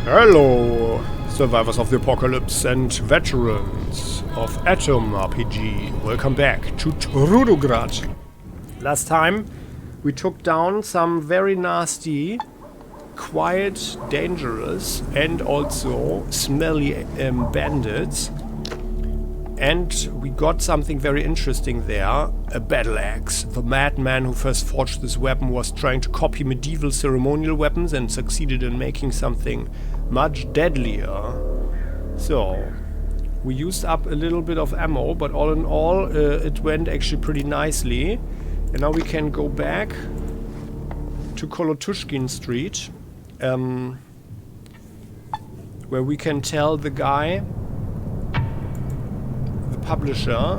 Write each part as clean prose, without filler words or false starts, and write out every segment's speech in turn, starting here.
Hello, survivors of the apocalypse and veterans of AtomRPG. Welcome back to Trudograd. Last time we took down some very nasty, quiet, dangerous and also smelly bandits. And we got something very interesting there, a battle axe. The madman who first forged this weapon was trying to copy medieval ceremonial weapons and succeeded in making something much deadlier. So, we used up a little bit of ammo, but all in all, it went actually pretty nicely. And now we can go back to Kolotushkin Street, where we can tell the guy, publisher.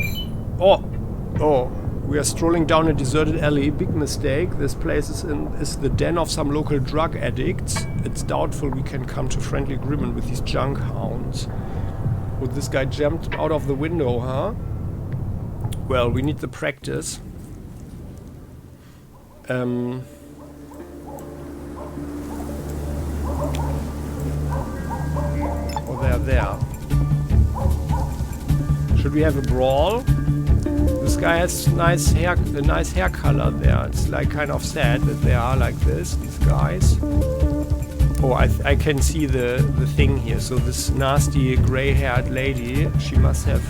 We are strolling down a deserted alley. Big mistake. This place is the den of some local drug addicts. It's doubtful we can come to friendly agreement with these junk hounds. Oh, this guy jumped out of the window, huh? Well, we need the practice. Oh, they're there. Should we have a brawl? This guy has a nice hair color there. It's like kind of sad that they are like this, these guys. Oh, I can see the thing here. So this nasty gray-haired lady, she must have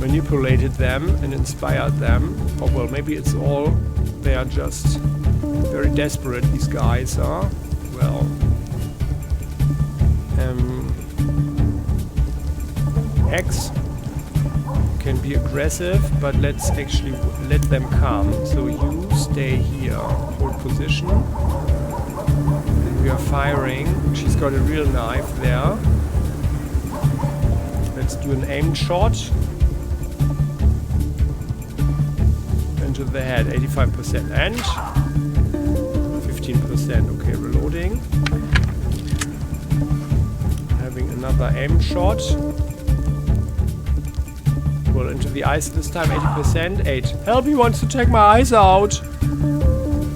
manipulated them and inspired them. Oh well, maybe it's all, they are just very desperate, these guys are. Well, X can be aggressive, but let's actually let them come. So you stay here, hold position. And we are firing. She's got a real knife there. Let's do an aimed shot. Into the head, 85%. And 15%. Okay, reloading. Having another aim shot. Well, into the eyes this time, 80%. 8. Help, he wants to take my eyes out!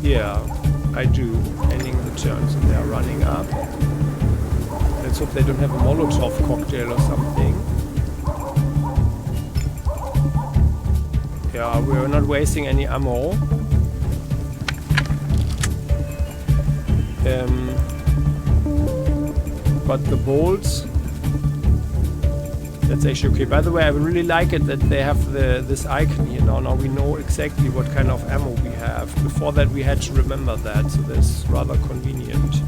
Yeah, I do. Ending the turn, so they are running up. Let's hope they don't have a Molotov cocktail or something. Yeah, we're not wasting any ammo. But the bolts... That's actually okay. By the way, I really like it that they have this icon here now. Now we know exactly what kind of ammo we have. Before that we had to remember that, so that's rather convenient.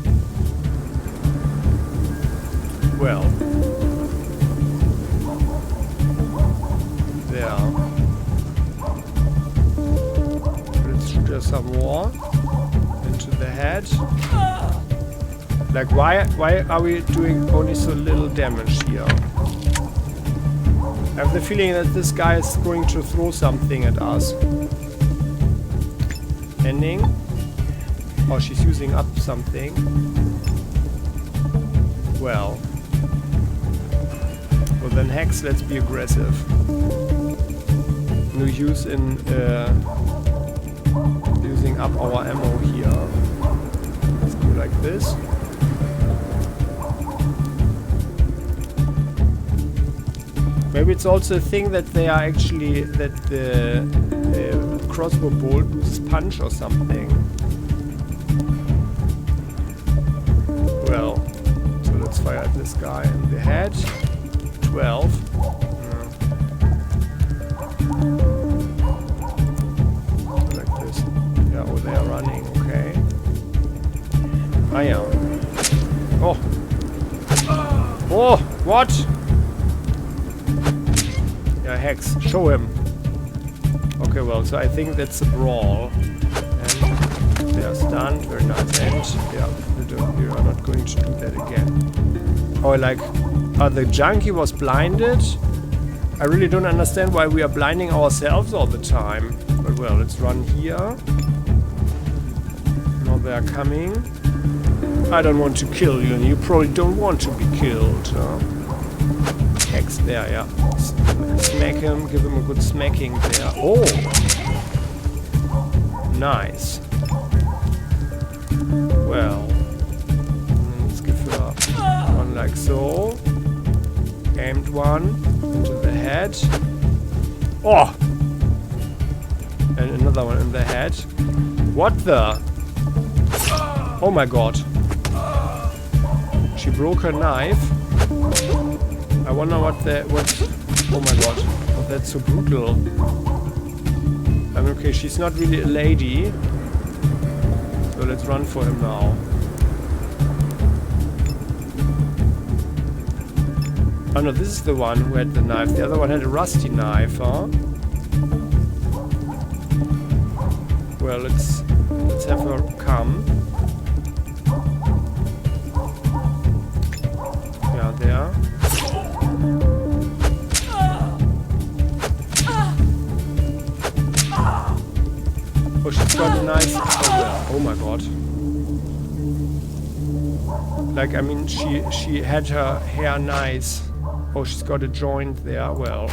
Well. There. Let's shoot some more. Into the head. Like, why are we doing only so little damage here? I have the feeling that this guy is going to throw something at us. Ending. Oh, she's using up something. Well. Well then, Hex, let's be aggressive. No use in using up our ammo here. Let's go like this. Maybe it's also a thing that they are actually, that the crossbow bolt loses punch or something. Well, so let's fire at this guy in the head. 12. Like this. Yeah, oh, they are running, okay. Ah, yeah. Oh! Oh, what? Yeah, Hex, show him. Okay, well, so I think that's a brawl. And they are stunned, very nice. And, yeah, we are not going to do that again. Oh, like, the junkie was blinded? I really don't understand why we are blinding ourselves all the time. But, well, let's run here. Now they are coming. I don't want to kill you, and you probably don't want to be killed, huh? Hex there, yeah. Smack him, give him a good smacking there. Oh! Nice. Well. that one into the head. Oh! And another one in the head. What the? Oh my god. She broke her knife. I wonder what. Oh my god. Oh, that's so brutal. I mean, okay, she's not really a lady. So let's run for him now. Oh no, this is the one who had the knife. The other one had a rusty knife, huh? Well, let's have her come. Yeah, there. Oh, she's got a knife. Oh my god. Like, I mean, she had her hair nice. Oh, she's got a joint there. Well.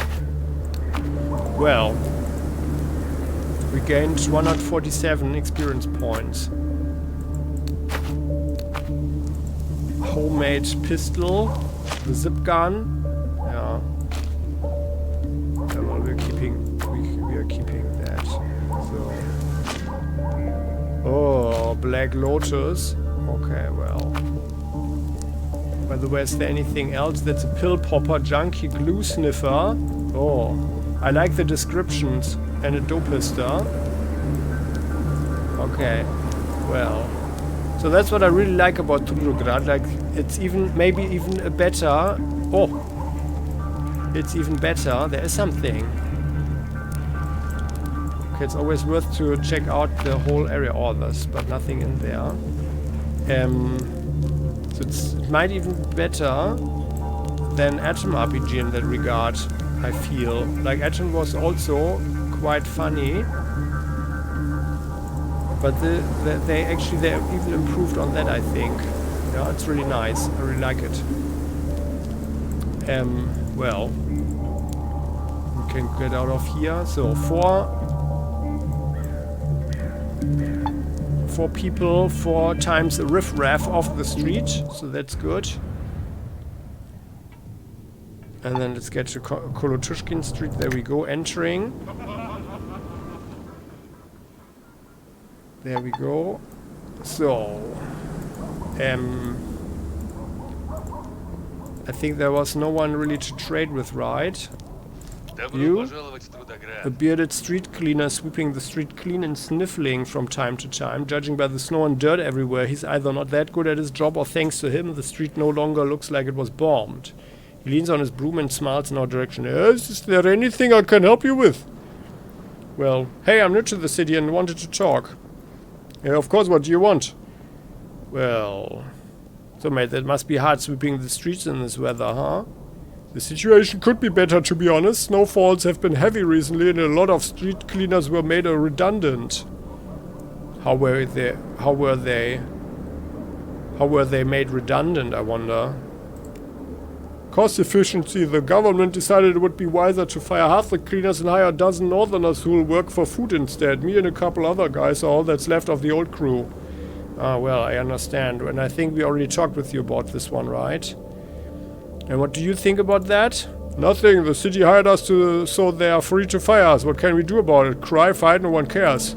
We gained 147 experience points. Homemade pistol. The zip gun. Yeah. Yeah, well, we are keeping that. So. Oh, Black Lotus. Okay, well. By the way, is there anything else? That's a pill popper, junkie, glue sniffer. Oh, I like the descriptions. And a dopister. Okay, well. So that's what I really like about Trudograd. Like, it's maybe even a better... Oh! It's even better. There is something. Okay, it's always worth to check out the whole area. Oh, there's but nothing in there. So it might even be better than Atom RPG in that regard, I feel. Like, Atom was also quite funny, but they even improved on that, I think. Yeah, it's really nice. I really like it. Well, we can get out of here. So four people, 4 times the riffraff off the street. So that's good. And then let's get to Kolotushkin Street. There we go, entering. There we go. So, I think there was no one really to trade with, right? You? A bearded street cleaner sweeping the street clean and sniffling from time to time. Judging by the snow and dirt everywhere, he's either not that good at his job or thanks to him, the street no longer looks like it was bombed. He leans on his broom and smiles in our direction. Yes, is there anything I can help you with? Well, hey, I'm new to the city and wanted to talk. Yeah, of course, what do you want? Well... So, mate, that must be hard sweeping the streets in this weather, huh? The situation could be better, to be honest. Snowfalls have been heavy recently and a lot of street cleaners were made redundant. How were they made redundant, I wonder? Cost efficiency. The government decided it would be wiser to fire half the cleaners and hire a dozen northerners who will work for food instead. Me and a couple other guys are all that's left of the old crew. Ah, well, I understand. And I think we already talked with you about this one, right? And what do you think about that? Nothing. The city hired us so they are free to fire us. What can we do about it? Cry, fight, no one cares.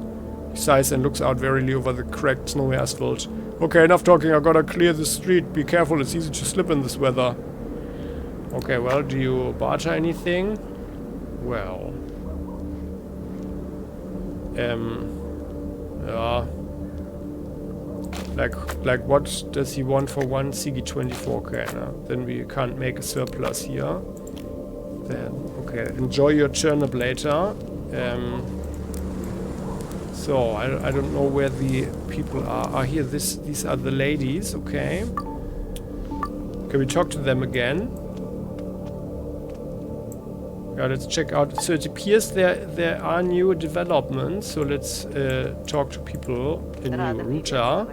He sighs and looks out wearily over the cracked snowy asphalt. Okay, enough talking. I gotta clear the street. Be careful, it's easy to slip in this weather. Okay, well, do you barter anything? Well... yeah... Like what does he want for one CG24? No? Then we can't make a surplus here. Then, okay, enjoy your turnip later. So, I don't know where the people are. Ah, here, these are the ladies, okay. Can we talk to them again? Yeah, let's check out. So it appears there are new developments. So let's talk to people in New Ruta.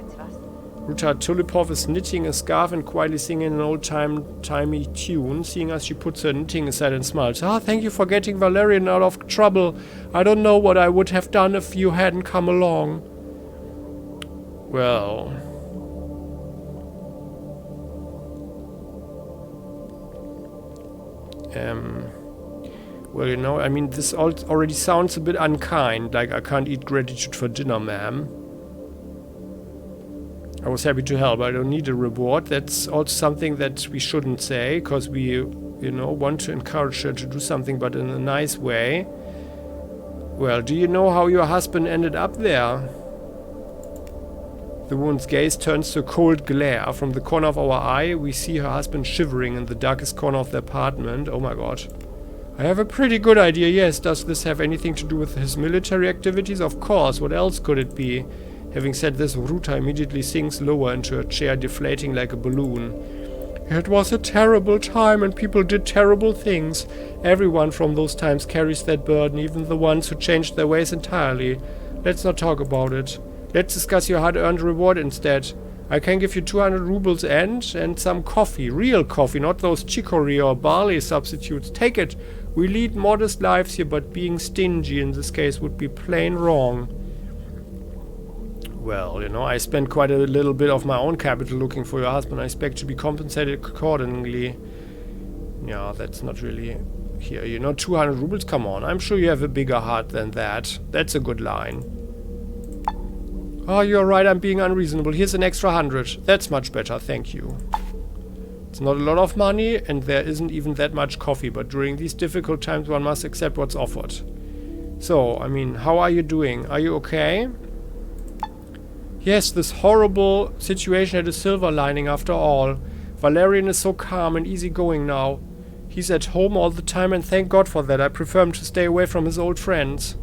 Ruta Tulipov is knitting a scarf and quietly singing an old-timey tune. Seeing us, she puts her knitting aside and smiles. Ah, thank you for getting Valerian out of trouble. I don't know what I would have done if you hadn't come along. Well... Well, you know, I mean, this already sounds a bit unkind. Like, I can't eat gratitude for dinner, ma'am. I was happy to help. I don't need a reward. That's also something that we shouldn't say, because we, you know, want to encourage her to do something, but in a nice way. Well, do you know how your husband ended up there? The woman's gaze turns to a cold glare. From the corner of our eye, we see her husband shivering in the darkest corner of the apartment. Oh my god. I have a pretty good idea, yes. Does this have anything to do with his military activities? Of course. What else could it be? Having said this, Ruta immediately sinks lower into her chair, deflating like a balloon. It was a terrible time and people did terrible things. Everyone from those times carries that burden, even the ones who changed their ways entirely. Let's not talk about it. Let's discuss your hard-earned reward instead. I can give you 200 rubles and some coffee. Real coffee, not those chicory or barley substitutes. Take it. We lead modest lives here, but being stingy in this case would be plain wrong. Well, you know, I spent quite a little bit of my own capital looking for your husband. I expect to be compensated accordingly. Yeah, that's not really here. You know, 200 rubles? Come on. I'm sure you have a bigger heart than that. That's a good line. Oh, you're right. I'm being unreasonable. Here's an extra 100. That's much better. Thank you. It's not a lot of money, and there isn't even that much coffee. But during these difficult times, one must accept what's offered. So, I mean, how are you doing? Are you okay? Yes, this horrible situation had a silver lining after all. Valerian is so calm and easygoing now. He's at home all the time and thank God for that. I prefer him to stay away from his old friends.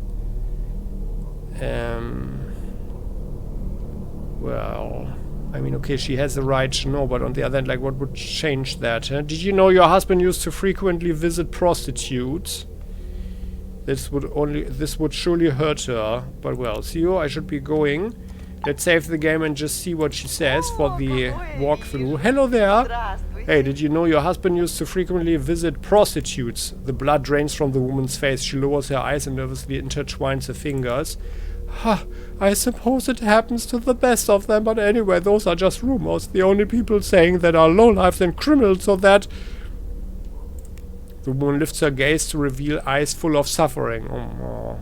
Well, I mean, okay, she has the right to know, but on the other hand, like, what would change that? Huh? Did you know your husband used to frequently visit prostitutes? This would surely hurt her. But well, see you, I should be going. Let's save the game and just see what she says for the walkthrough. Hello there! Hey, did you know your husband used to frequently visit prostitutes? The blood drains from the woman's face. She lowers her eyes and nervously intertwines her fingers. Ha! I suppose it happens to the best of them, but anyway, those are just rumors. The only people saying that are lowlifes and criminals, so that... The woman lifts her gaze to reveal eyes full of suffering. Oh.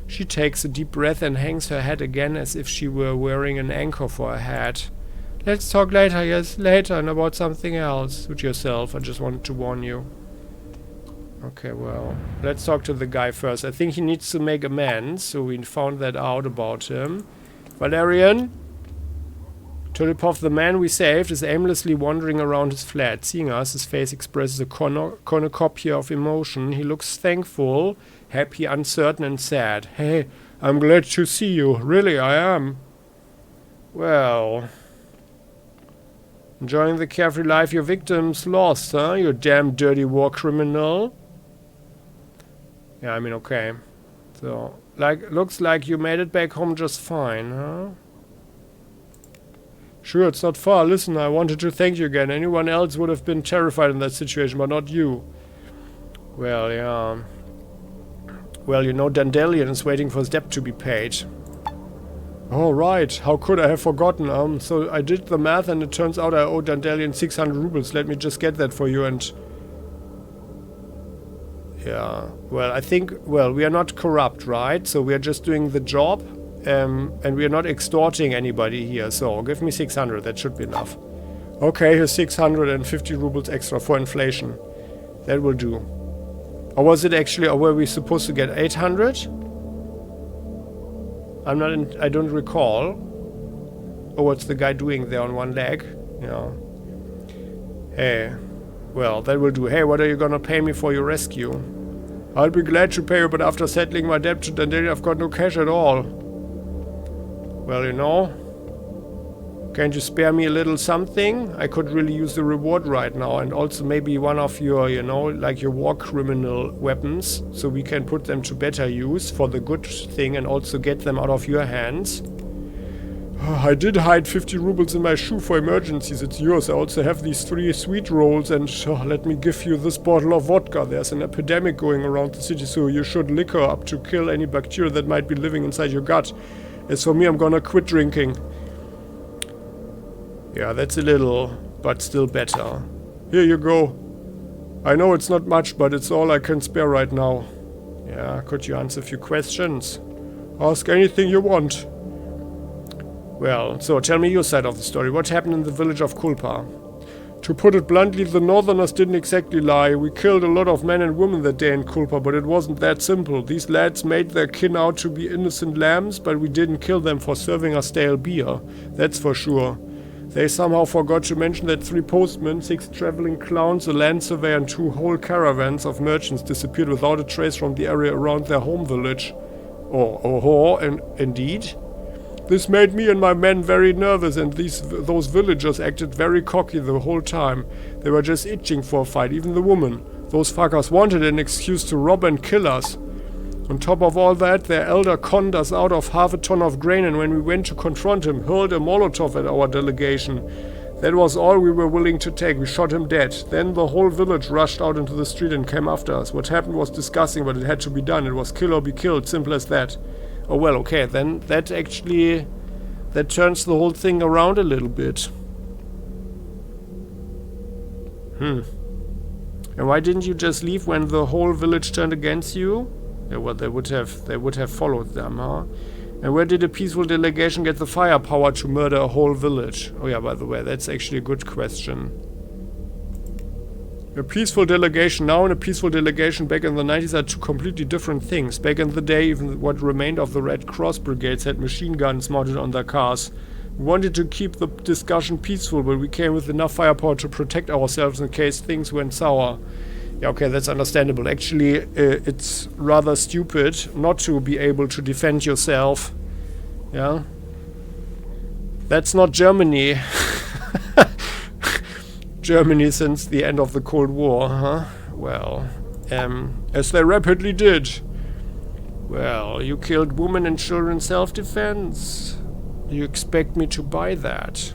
She takes a deep breath and hangs her head again as if she were wearing an anchor for her head. Let's talk later, yes, later, and about something else. Suit yourself, I just wanted to warn you. Okay, well, let's talk to the guy first. I think he needs to make amends, so we found that out about him. Valerian? Tulipov, the man we saved, is aimlessly wandering around his flat. Seeing us, his face expresses a cornucopia of emotion. He looks thankful, happy, uncertain, and sad. Hey, I'm glad to see you. Really, I am. Well... Enjoying the carefree life your victims lost, huh? You damn dirty war criminal. Yeah, I mean, okay. So, like, looks like you made it back home just fine, huh? Sure, it's not far. Listen, I wanted to thank you again. Anyone else would have been terrified in that situation, but not you. Well, yeah. Well, you know, Dandelion is waiting for his debt to be paid. Oh, right. How could I have forgotten? So I did the math and it turns out I owe Dandelion 600 rubles. Let me just get that for you and... Yeah. Well, I think... Well, we are not corrupt, right? So we are just doing the job. And we are not extorting anybody here. So give me 600. That should be enough. Okay, here's 650 rubles extra for inflation. That will do. Or was it actually... Or were we supposed to get 800? I'm not in, I don't recall. Oh, what's the guy doing there on one leg? Yeah. Hey. Well, that will do. Hey, what are you gonna pay me for your rescue? I'll be glad to pay you, but after settling my debt to Dandelion, I've got no cash at all. Well, you know. Can't you spare me a little something? I could really use the reward right now. And also maybe one of your, you know, like your war criminal weapons. So we can put them to better use for the good thing and also get them out of your hands. I did hide 50 rubles in my shoe for emergencies. It's yours. I also have these 3 sweet rolls and let me give you this bottle of vodka. There's an epidemic going around the city, so you should liquor up to kill any bacteria that might be living inside your gut. As for me, I'm gonna quit drinking. Yeah, that's a little, but still better. Here you go. I know it's not much, but it's all I can spare right now. Yeah, could you answer a few questions? Ask anything you want. Well, so tell me your side of the story. What happened in the village of Kulpa? To put it bluntly, the Northerners didn't exactly lie. We killed a lot of men and women that day in Kulpa, but it wasn't that simple. These lads made their kin out to be innocent lambs, but we didn't kill them for serving us stale beer. That's for sure. They somehow forgot to mention that 3 postmen, 6 traveling clowns, a land surveyor and 2 whole caravans of merchants disappeared without a trace from the area around their home village. And indeed? This made me and my men very nervous, and those villagers acted very cocky the whole time. They were just itching for a fight, even the woman. Those fuckers wanted an excuse to rob and kill us. On top of all that, their elder conned us out of half a ton of grain, and when we went to confront him, hurled a Molotov at our delegation. That was all we were willing to take. We shot him dead. Then the whole village rushed out into the street and came after us. What happened was disgusting, but it had to be done. It was kill or be killed, simple as that. Oh well, okay, then that actually... that turns the whole thing around a little bit. And why didn't you just leave when the whole village turned against you? Yeah, well, they would have followed them, huh? And where did a peaceful delegation get the firepower to murder a whole village? Oh yeah, by the way, that's actually a good question. A peaceful delegation now and a peaceful delegation back in the 90s are 2 completely different things. Back in the day, even what remained of the Red Cross brigades had machine guns mounted on their cars. We wanted to keep the discussion peaceful, but we came with enough firepower to protect ourselves in case things went sour. Yeah, okay, that's understandable. Actually, it's rather stupid not to be able to defend yourself. Yeah? That's not Germany. Germany since the end of the Cold War, huh? Well, as they rapidly did. Well, you killed women and children in self-defense. Do you expect me to buy that?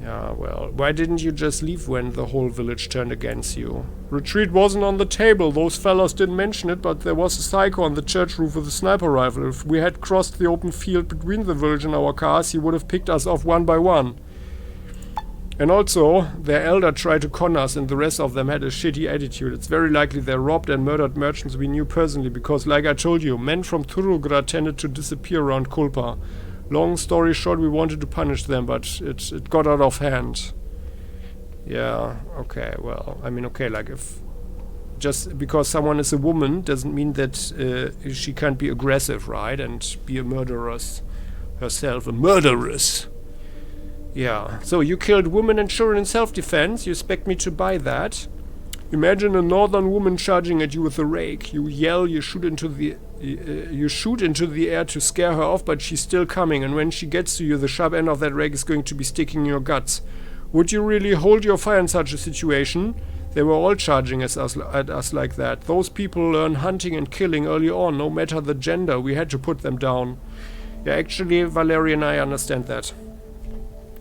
Yeah, well, why didn't you just leave when the whole village turned against you? Retreat wasn't on the table. Those fellas didn't mention it, but there was a psycho on the church roof with a sniper rifle. If we had crossed the open field between the village and our cars, he would have picked us off one by one. And also, their elder tried to con us and the rest of them had a shitty attitude. It's very likely they robbed and murdered merchants we knew personally because, like I told you, men from Trudograd tended to disappear around Kulpa. Long story short, we wanted to punish them, but it got out of hand. Yeah, okay, well, I mean, okay, like if... just because someone is a woman doesn't mean that she can't be aggressive, right? And be a murderess herself. A murderess! Yeah, so you killed women and children in self-defense. You expect me to buy that? Imagine a northern woman charging at you with a rake. You yell, you shoot into the air to scare her off, but she's still coming, and when she gets to you, the sharp end of that rake is going to be sticking in your guts. Would you really hold your fire in such a situation? They were all charging at us like that. Those people learn hunting and killing early on, no matter the gender. We had to put them down. Yeah, actually, Valerian, I understand that.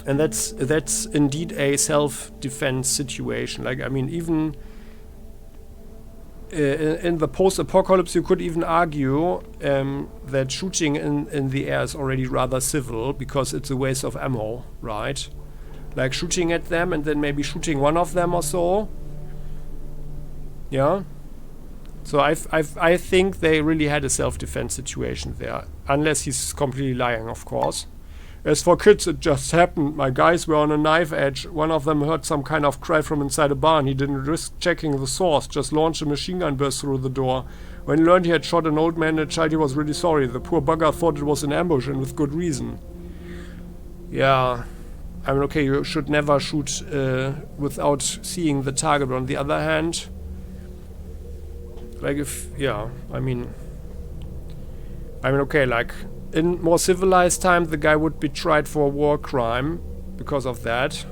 And that's indeed a self-defense situation. Like, I mean, even in the post-apocalypse, you could even argue that shooting in the air is already rather civil because it's a waste of ammo, right? Like shooting at them and then maybe shooting one of them or so. Yeah. So I think they really had a self-defense situation there, unless he's completely lying, of course. As for kids, it just happened. My guys were on a knife edge. One of them heard some kind of cry from inside a barn. He didn't risk checking the source, just launched a machine gun burst through the door. When he learned he had shot an old man and a child, he was really sorry. The poor bugger thought it was an ambush, and with good reason. Yeah, I mean, okay, you should never shoot without seeing the target. But on the other hand, like if, yeah, I mean, okay, like, in more civilized time, the guy would be tried for a war crime because of that.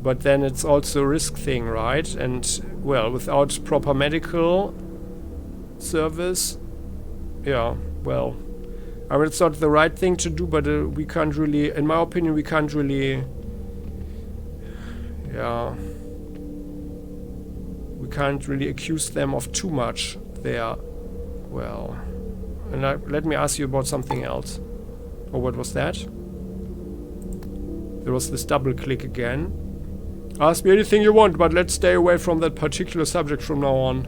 But then it's also a risk thing, right? And, well, without proper medical service, yeah, well, I mean, it's not the right thing to do, but we can't really, in my opinion, we can't really, yeah, we can't really accuse them of too much there. Well... And let me ask you about something else. Oh, what was that? There was this double click again. Ask me anything you want, but let's stay away from that particular subject from now on.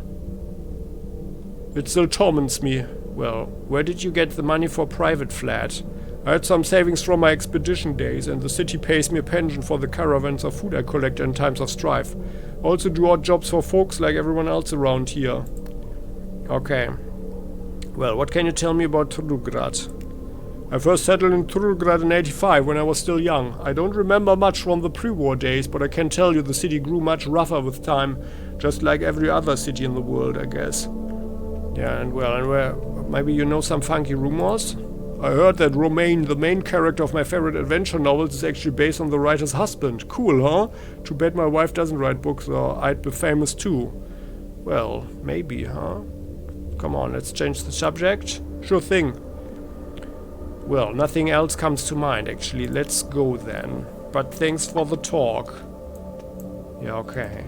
It still torments me. Well, where did you get the money for a private flat? I had some savings from my expedition days, and the city pays me a pension for the caravans of food I collect in times of strife. I also do odd jobs for folks like everyone else around here. Okay. Well, what can you tell me about Trudograd? I first settled in Trudograd in '85 when I was still young. I don't remember much from the pre-war days, but I can tell you the city grew much rougher with time, just like every other city in the world, I guess. Yeah, and where... Maybe you know some funky rumors? I heard that Romain, the main character of my favorite adventure novels, is actually based on the writer's husband. Cool, huh? Too bad my wife doesn't write books, or I'd be famous too. Well, maybe, huh? Come on, let's change the subject. Sure thing. Well, nothing else comes to mind, actually. Let's go then. But thanks for the talk. Yeah, okay.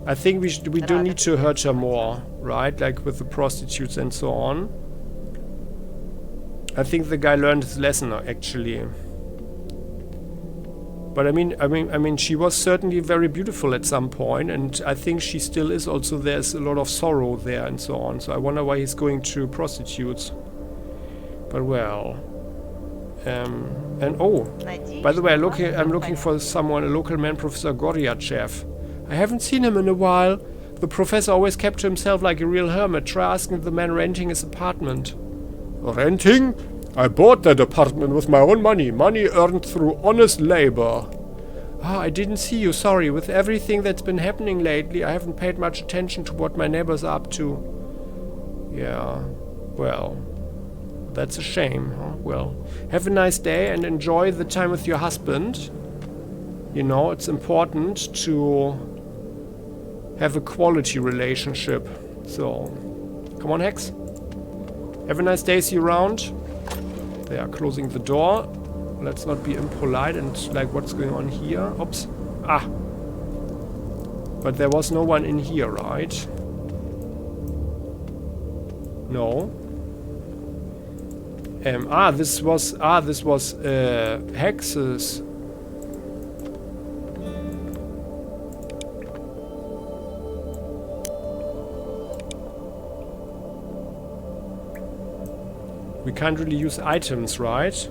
I think we do need to hurt her more, right? Like with the prostitutes and so on. I think the guy learned his lesson, actually. But I mean, she was certainly very beautiful at some point, and I think she still is. Also, there's a lot of sorrow there and so on. So I wonder why he's going to prostitutes. But well, and oh, by the way, I'm looking for someone, a local man, Professor Goryachev. I haven't seen him in a while. The professor always kept to himself like a real hermit. Try asking the man renting his apartment. Renting? I bought that apartment with my own money. Money earned through honest labor. Ah, I didn't see you, sorry. With everything that's been happening lately, I haven't paid much attention to what my neighbors are up to. Yeah, well, that's a shame, huh? Well, have a nice day and enjoy the time with your husband. You know, it's important to have a quality relationship. So, come on, Hex. Have a nice day, see you around. They are closing the door. Let's not be impolite and like, what's going on here? Oops. Ah. But there was no one in here, right? No. This was Hex's. We can't really use items, right?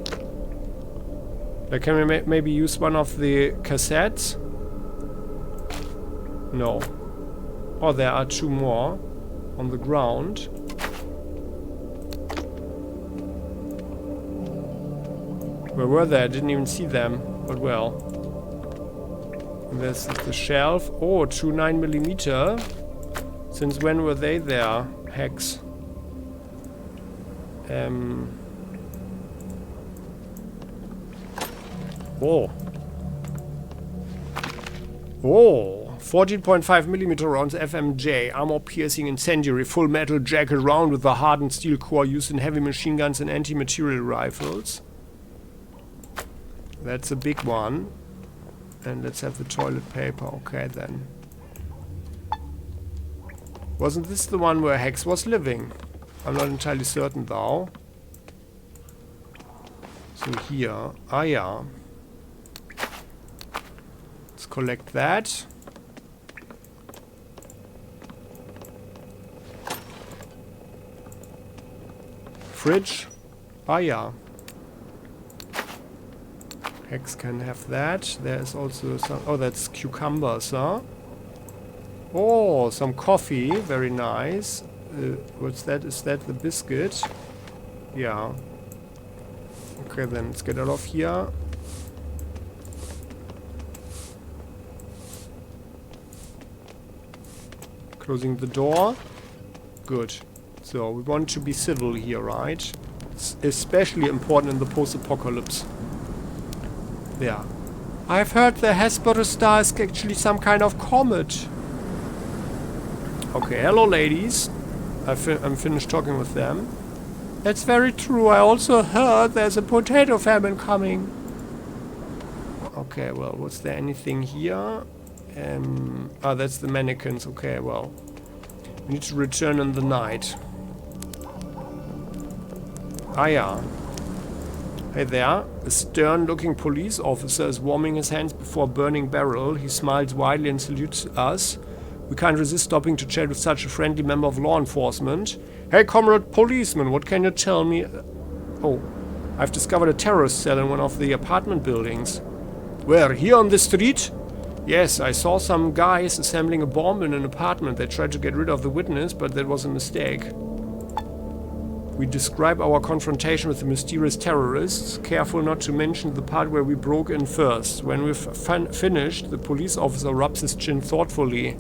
Like, can we maybe use one of the cassettes? No. Oh, there are two more on the ground. Where were they? I didn't even see them. But well. And there's the shelf. Oh, 2 9mm. Since when were they there? Hex. Oh. Oh. 14.5mm rounds FMJ. Armor-piercing incendiary. Full metal jacket round with a hardened steel core used in heavy machine guns and anti-material rifles. That's a big one. And let's have the toilet paper. Okay, then. Wasn't this the one where Hex was living? I'm not entirely certain, though. So here. Ah, yeah. Let's collect that. Fridge. Ah, yeah. Hex can have that. There is also some... Oh, that's cucumbers, huh? Oh, some coffee. Very nice. What's that? Is that the biscuit? Yeah. Okay, then let's get out of here. Closing the door. Good. So, we want to be civil here, right? It's especially important in the post-apocalypse. Yeah. I've heard the Hesperus star is actually some kind of comet. Okay, hello ladies. I'm finished talking with them. That's very true. I also heard there's a potato famine coming. Okay, well, was there anything here? That's the mannequins. Okay, well. We need to return in the night. Ah, yeah. Hey there. A stern-looking police officer is warming his hands before a burning barrel. He smiles widely and salutes us. We can't resist stopping to chat with such a friendly member of law enforcement. Hey, comrade policeman, what can you tell me? Oh, I've discovered a terrorist cell in one of the apartment buildings. Where? Here on the street? Yes, I saw some guys assembling a bomb in an apartment. They tried to get rid of the witness, but that was a mistake. We describe our confrontation with the mysterious terrorists, careful not to mention the part where we broke in first. When we've finished, the police officer rubs his chin thoughtfully.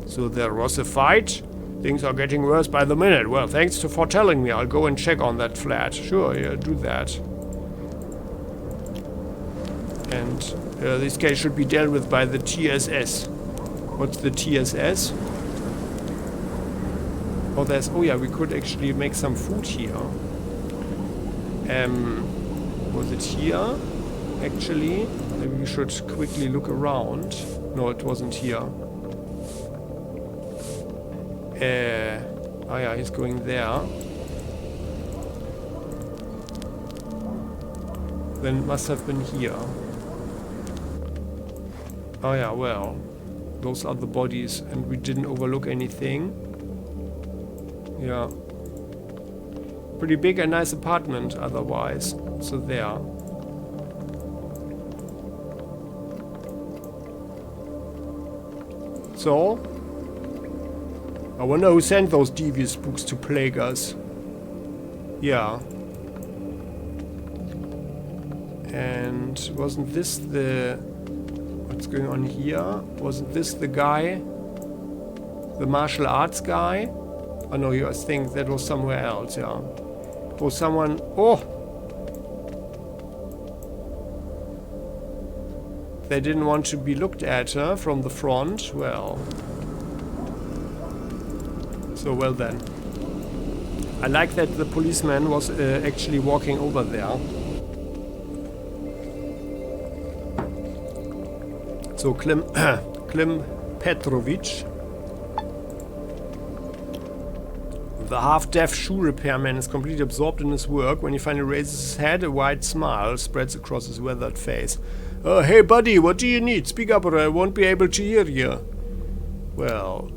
So there was a fight? Things are getting worse by the minute. Well, thanks for telling me. I'll go and check on that flat. Sure, yeah, do that. And this case should be dealt with by the TSS. What's the TSS? Oh, oh yeah, we could actually make some food here. Was it here? Actually, maybe we should quickly look around. No, it wasn't here. Oh yeah, he's going there. Then it must have been here. Oh yeah, well, those are the bodies, and we didn't overlook anything. Yeah. Pretty big and nice apartment otherwise. So there. So, I wonder who sent those devious spooks to plague us. Yeah. And wasn't this the... What's going on here? Wasn't this the guy? The martial arts guy? Oh no, I think that was somewhere else, yeah. Oh, someone... Oh! They didn't want to be looked at, huh? From the front. Well... So, well then. I like that the policeman was actually walking over there. So, Klim Petrovic. The half-deaf shoe repairman is completely absorbed in his work. When he finally raises his head, a wide smile spreads across his weathered face. Hey buddy, what do you need? Speak up or I won't be able to hear you. Well,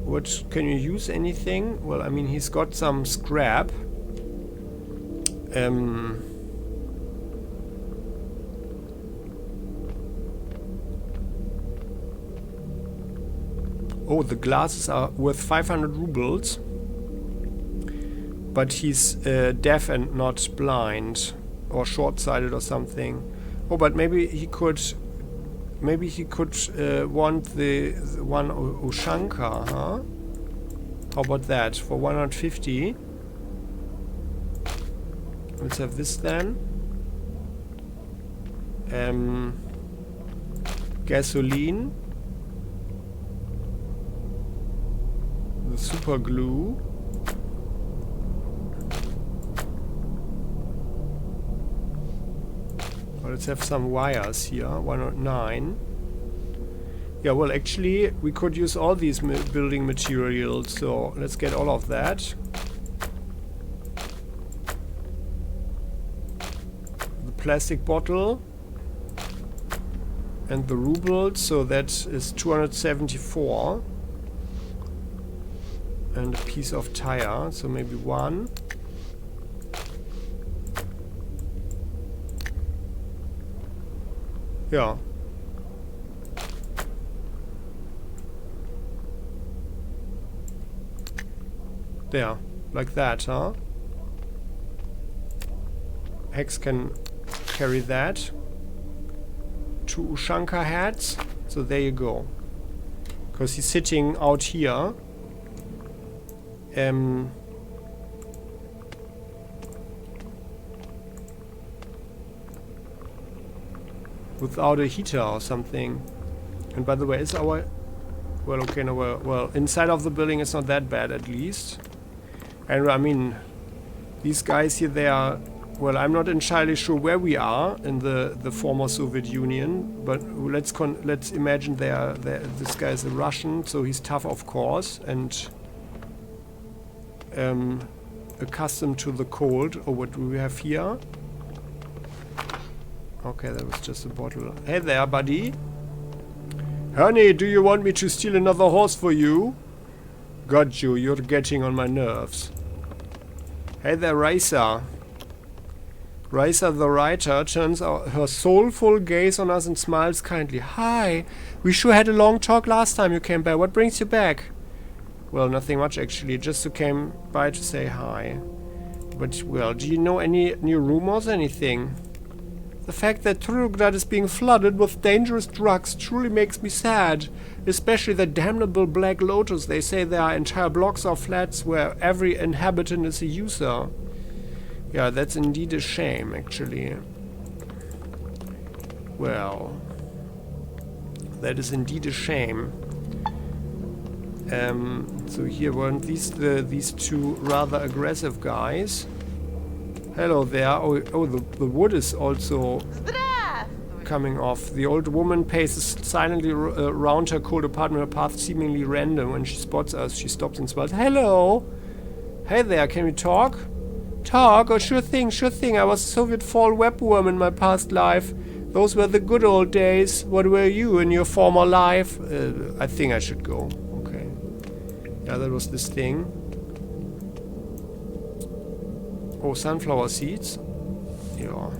what, can you use anything? Well, I mean, he's got some scrap. Oh, the glasses are worth 500 rubles. But he's deaf and not blind. Or short-sighted or something. Oh, but maybe he could... Maybe he could want the one Ushanka, huh? How about that? For 150? Let's have this then. Gasoline. The super glue. Well, let's have some wires here. 109. Yeah, well, actually, we could use all these building materials, so let's get all of that. The plastic bottle. And the rubles, so that is 274. And a piece of tire, so maybe one. Yeah. There, like that, huh? Hex can carry that. 2 Ushanka hats, so there you go. Because he's sitting out here. Without a heater or something. And by the way, is our... Well, okay, no, well, inside of the building is not that bad, at least. And I mean, these guys here, they are... Well, I'm not entirely sure where we are in the former Soviet Union, but let's imagine this guy is a Russian, so he's tough, of course, and accustomed to the cold. Oh, what do we have here? Okay, that was just a bottle. Hey there, buddy. Honey, do you want me to steal another horse for you? Got you, you're getting on my nerves. Hey there, Raisa. Raisa the writer turns her soulful gaze on us and smiles kindly. Hi, we sure had a long talk last time you came by. What brings you back? Well, nothing much actually, just who came by to say hi. But, well, do you know any new rumors or anything? The fact that Trudograd is being flooded with dangerous drugs truly makes me sad. Especially the damnable Black Lotus. They say there are entire blocks of flats where every inhabitant is a user. Yeah, that's indeed a shame, actually. Well, that is indeed a shame. So here weren't these two rather aggressive guys. Hello there. Oh, the wood is also coming off. The old woman paces silently around her cold apartment, her path seemingly random. When she spots us, she stops and smiles. Hello! Hey there, can we talk? Talk? Oh, sure thing, sure thing. I was a Soviet fall webworm in my past life. Those were the good old days. What were you in your former life? I think I should go. Okay. Yeah, that was this thing. Oh, sunflower seeds. Yeah.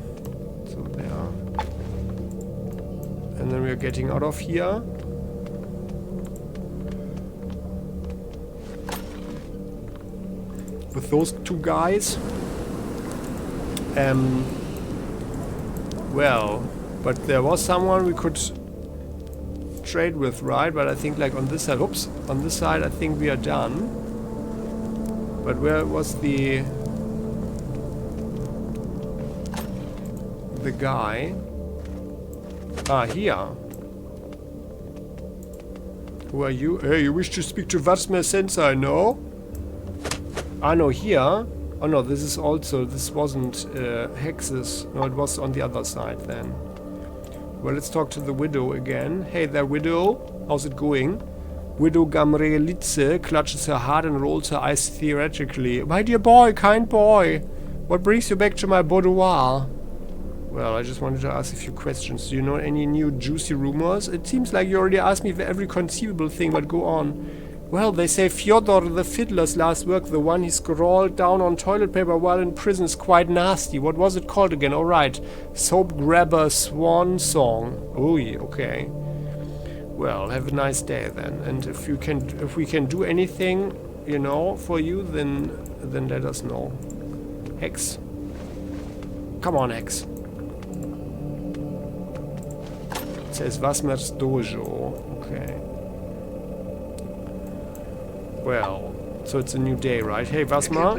So there. And then we're getting out of here. With those two guys. Well, but there was someone we could trade with, right? But I think like on this side, oops, on this side I think we are done. But where was the guy? Ah, here. Who are you? Hey, you wish to speak to Vasmer Sensei, no? Ah, no, here. Oh no, this is also, this wasn't Hexes. No, it was on the other side then. Well, let's talk to the widow again. Hey there, widow. How's it going? Widow Gamrielitze clutches her heart and rolls her eyes theatrically. My dear boy, kind boy. What brings you back to my boudoir? Well, I just wanted to ask a few questions. Do you know any new juicy rumors? It seems like you already asked me for every conceivable thing, but go on. Well, they say Fyodor the Fiddler's last work, the one he scrawled down on toilet paper while in prison, is quite nasty. What was it called again? Oh, right. Soap Grabber Swan Song. Oh, yeah, okay. Well, have a nice day then. And if we can do anything, you know, for you, then let us know. Hex. Come on, Hex. It says Vasmer's Dojo. Okay. Well, so it's a new day, right? Hey, Vasmer.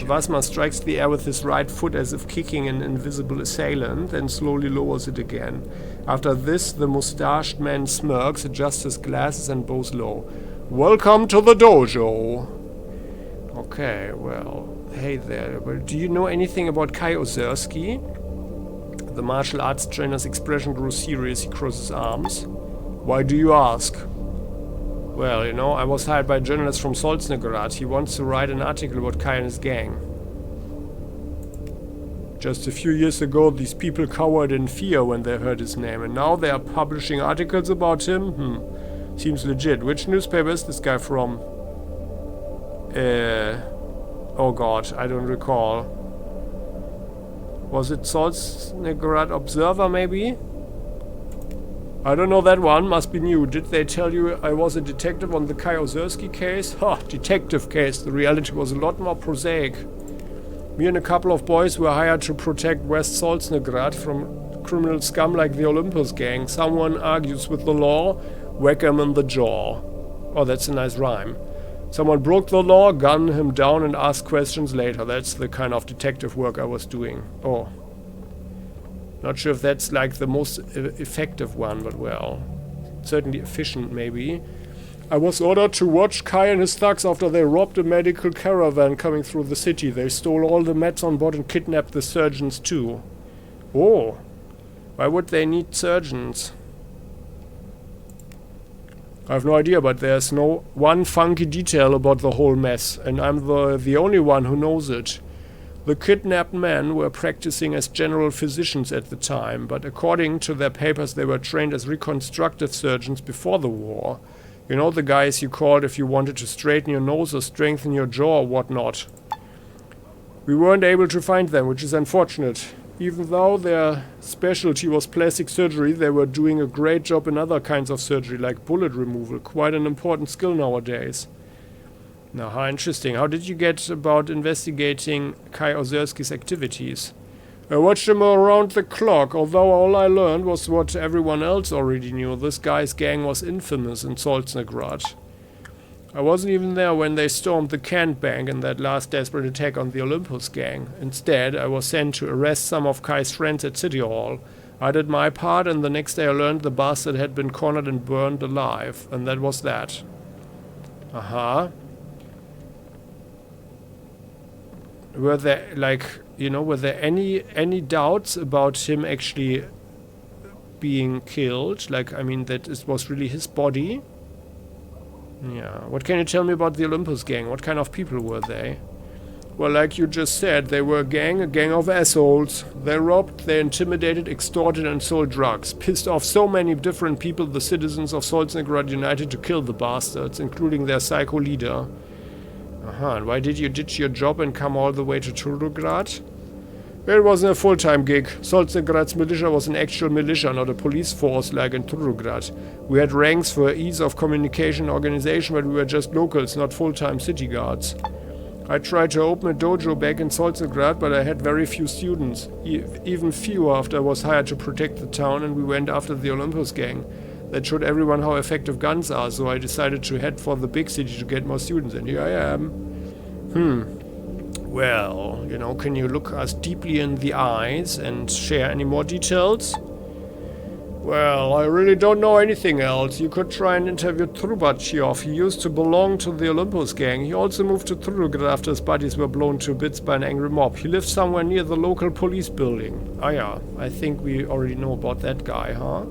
Vasmer strikes the air with his right foot as if kicking an invisible assailant, then slowly lowers it again. After this, the mustached man smirks, adjusts his glasses, and bows low. Welcome to the dojo. Okay, well, hey there. Well, do you know anything about Kai Ozersky? The martial arts trainer's expression grew serious. He crosses his arms. Why do you ask? Well, you know, I was hired by a journalist from Trudograd. He wants to write an article about Kai and his gang. Just a few years ago, these people cowered in fear when they heard his name, and now they are publishing articles about him? Seems legit. Which newspaper is this guy from? Oh god, I don't recall. Was it Trudograd Observer, maybe? I don't know that one, must be new. Did they tell you I was a detective on the Kai Ozersky case? Ha, detective case. The reality was a lot more prosaic. Me and a couple of boys were hired to protect West Trudograd from criminal scum like the Olympus gang. Someone argues with the law, whack him in the jaw. Oh, that's a nice rhyme. Someone broke the law, gun him down and ask questions later. That's the kind of detective work I was doing. Oh. Not sure if that's like the most effective one, but well, certainly efficient maybe. I was ordered to watch Kai and his thugs after they robbed a medical caravan coming through the city. They stole all the meds on board and kidnapped the surgeons too. Oh, why would they need surgeons? I have no idea, but there's no one funky detail about the whole mess, and I'm the only one who knows it. The kidnapped men were practicing as general physicians at the time, but according to their papers they were trained as reconstructive surgeons before the war. You know, the guys you called if you wanted to straighten your nose or strengthen your jaw or whatnot. We weren't able to find them, which is unfortunate. Even though their specialty was plastic surgery, they were doing a great job in other kinds of surgery, like bullet removal. Quite an important skill nowadays. Now, how interesting. How did you get about investigating Kai Ozerski's activities? I watched him around the clock, although all I learned was what everyone else already knew. This guy's gang was infamous in Trudograd. I wasn't even there when they stormed the Kent Bank in that last desperate attack on the Olympus gang. Instead, I was sent to arrest some of Kai's friends at City Hall. I did my part, and the next day I learned the bastard had been cornered and burned alive. And that was that. Uh-huh. Were there, like, you know, were there any doubts about him actually being killed? Like, I mean, that it was really his body? Yeah. What can you tell me about the Olympus gang? What kind of people were they? Well, like you just said, they were a gang of assholes. They robbed, they intimidated, extorted and sold drugs. Pissed off so many different people, the citizens of Trudograd united to kill the bastards, including their psycho leader. And why did you ditch your job and come all the way to Trudograd? It wasn't a full-time gig. Trudograd's militia was an actual militia, not a police force like in Trudograd. We had ranks for ease of communication and organization, but we were just locals, not full-time city guards. I tried to open a dojo back in Trudograd, but I had very few students. Even fewer after I was hired to protect the town, and we went after the Olympus gang. That showed everyone how effective guns are, so I decided to head for the big city to get more students, and here I am. Well, you know, can you look us deeply in the eyes and share any more details? Well, I really don't know anything else. You could try and interview Trubachev. He used to belong to the Olympus gang. He also moved to Trudograd after his buddies were blown to bits by an angry mob. He lived somewhere near the local police building. Oh yeah, I think we already know about that guy, huh?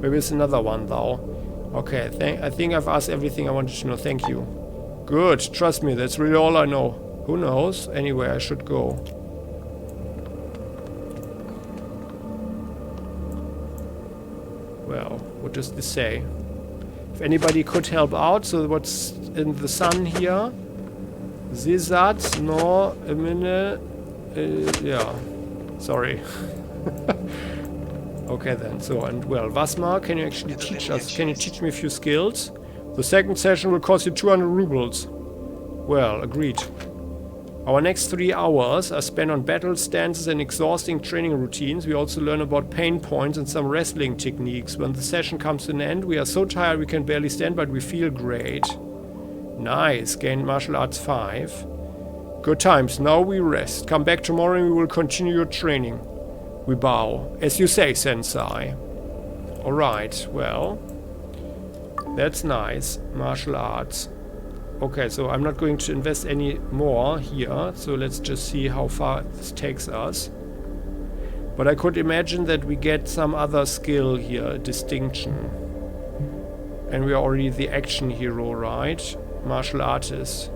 Maybe it's another one, though. Okay, I think I've asked everything I wanted to know. Thank you. Good. Trust me, that's really all I know. Who knows? Anyway, I should go. Well, what does this say? If anybody could help out, so what's in the sun here? Zizat, no, Emine, yeah. Sorry. Okay then, so, and well, Vasma, can you actually teach us, can you teach me a few skills? The second session will cost you 200 rubles. Well, agreed. Our next 3 hours are spent on battle stances and exhausting training routines. We also learn about pain points and some wrestling techniques. When the session comes to an end, we are so tired we can barely stand, but we feel great. Nice, gained martial arts 5. Good times, now we rest. Come back tomorrow and we will continue your training. We bow. As you say, Sensei. Alright, well. That's nice. Martial arts. Okay, so I'm not going to invest any more here. So let's just see how far this takes us. But I could imagine that we get some other skill here. Distinction. And we are already the action hero, right? Martial artist.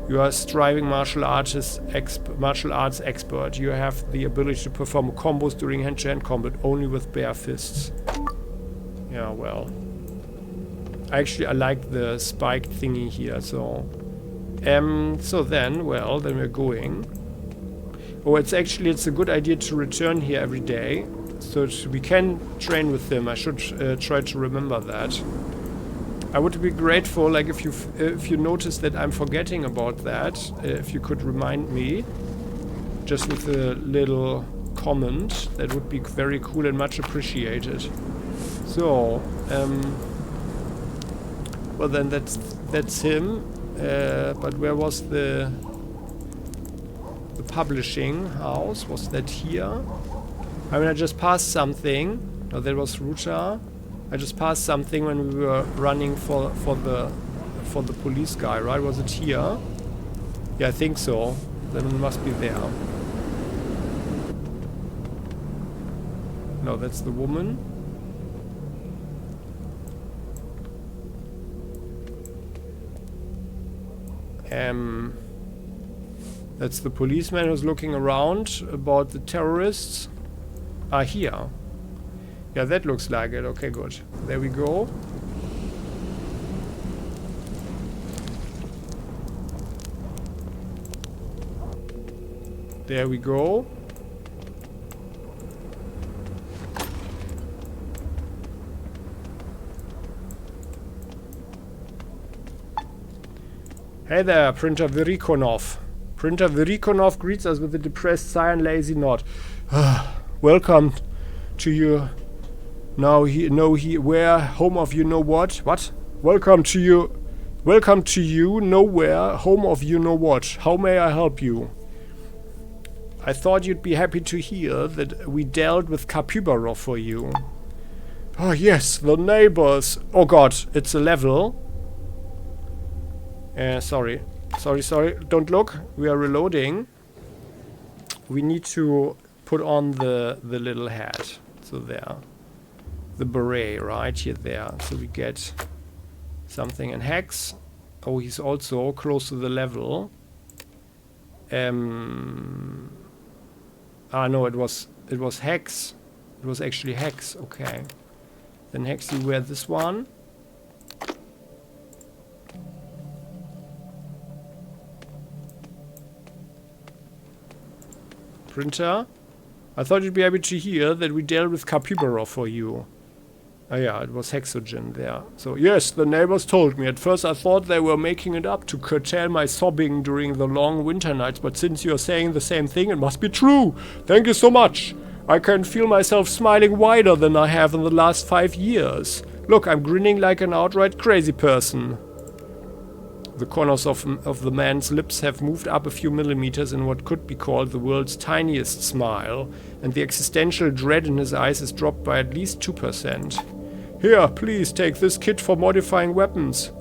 You are a striving martial arts expert. You have the ability to perform combos during hand-to-hand combat only with bare fists. Yeah, well. Actually, I like the spiked thingy here, so... so then we're going. Oh, it's a good idea to return here every day. So we can train with them. I should try to remember that. I would be grateful, like, if you notice that I'm forgetting about that, if you could remind me, just with a little comment, that would be very cool and much appreciated. So, well then that's him. But where was the publishing house? Was that here? I mean, I just passed something. No, that was Ruta. I just passed something when we were running for the police guy, right? Was it here? Yeah, I think so. Then it must be there. No, that's the woman. That's the policeman who's looking around about the terrorists. Ah, here. Yeah, that looks like it. Okay, good. There we go. There we go. Hey there, Printer Virikonov. Printer Virikonov greets us with a depressed sigh and lazy nod. Welcome to you. Now where home of you know what? What? Welcome to you nowhere home of you know what. How may I help you? I thought you'd be happy to hear that we dealt with Kapybarov for you. Oh yes, the neighbors. Oh god, it's a level. Sorry. Don't look. We are reloading. We need to put on the little hat. So there. The beret, right? Here, there. So we get something in hex. Oh, he's also close to the level. Ah, no, it was hex. It was actually hex. Okay. Then hex, you wear this one. Printer, I thought you'd be able to hear that we dealt with Kapybarov for you. Oh yeah, it was hexogen there. So yes, the neighbors told me. At first I thought they were making it up to curtail my sobbing during the long winter nights, but since you're saying the same thing, it must be true. Thank you so much. I can feel myself smiling wider than I have in the last 5 years. Look, I'm grinning like an outright crazy person. The corners of the man's lips have moved up a few millimeters in what could be called the world's tiniest smile, and the existential dread in his eyes has dropped by at least 2%. Here, please take this kit for modifying weapons.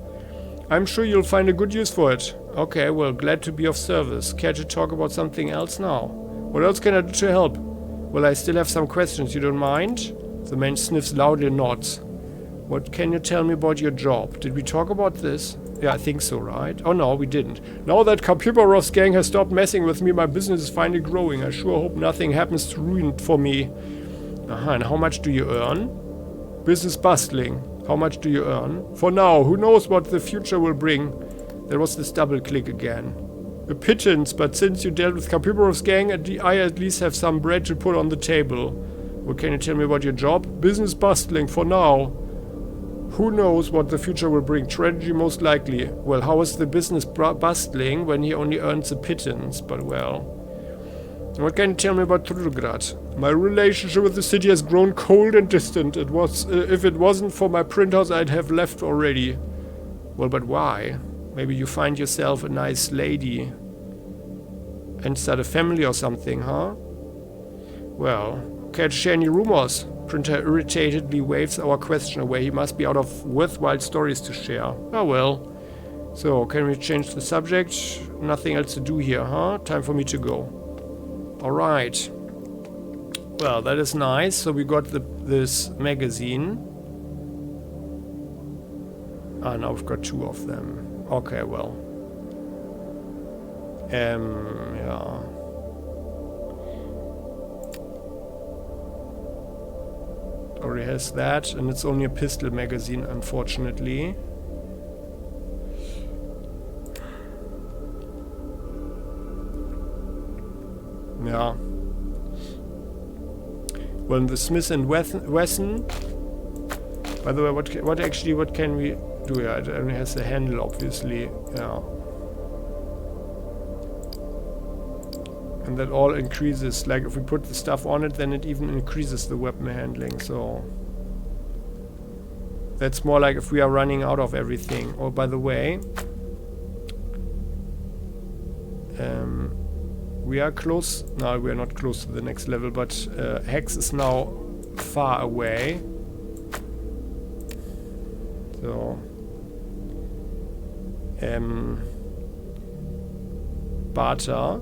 I'm sure you'll find a good use for it. Okay, well, glad to be of service. Care to talk about something else now? What else can I do to help? Well, I still have some questions, you don't mind? The man sniffs loudly and nods. What can you tell me about your job? Did we talk about this? Yeah, I think so, right? Oh no, we didn't. Now that Kapybarov's gang has stopped messing with me, my business is finally growing. I sure hope nothing happens to ruin it for me. And how much do you earn? Business bustling. How much do you earn? For now, who knows what the future will bring? There was this double click again. A pittance, but since you dealt with Kapybarov's gang, I at least have some bread to put on the table. What can you tell me about your job? Business bustling, for now. Who knows what the future will bring? Tragedy most likely. Well, how is the business bustling when he only earns a pittance? But well. What can you tell me about Trudograd? My relationship with the city has grown cold and distant. It was, if it wasn't for my printhouse, I'd have left already. Well, but why? Maybe you find yourself a nice lady and start a family or something, huh? Well, can't share any rumors. Printer irritatedly waves our question away. He must be out of worthwhile stories to share. Oh well. So, can we change the subject? Nothing else to do here, huh? Time for me to go. Alright. Well, that is nice. So we got this magazine. Ah, now we've got 2 of them. Okay, well. Yeah. Already has that, and it's only a pistol magazine, unfortunately. Yeah. Well, the Smith & Wesson. By the way, what can we do here? It only has the handle, obviously. Yeah. And that all increases. Like, if we put the stuff on it, then it even increases the weapon handling. So that's more like if we are running out of everything. Oh, by the way, we are close. No, we are not close to the next level, but Hex is now far away. So Barter.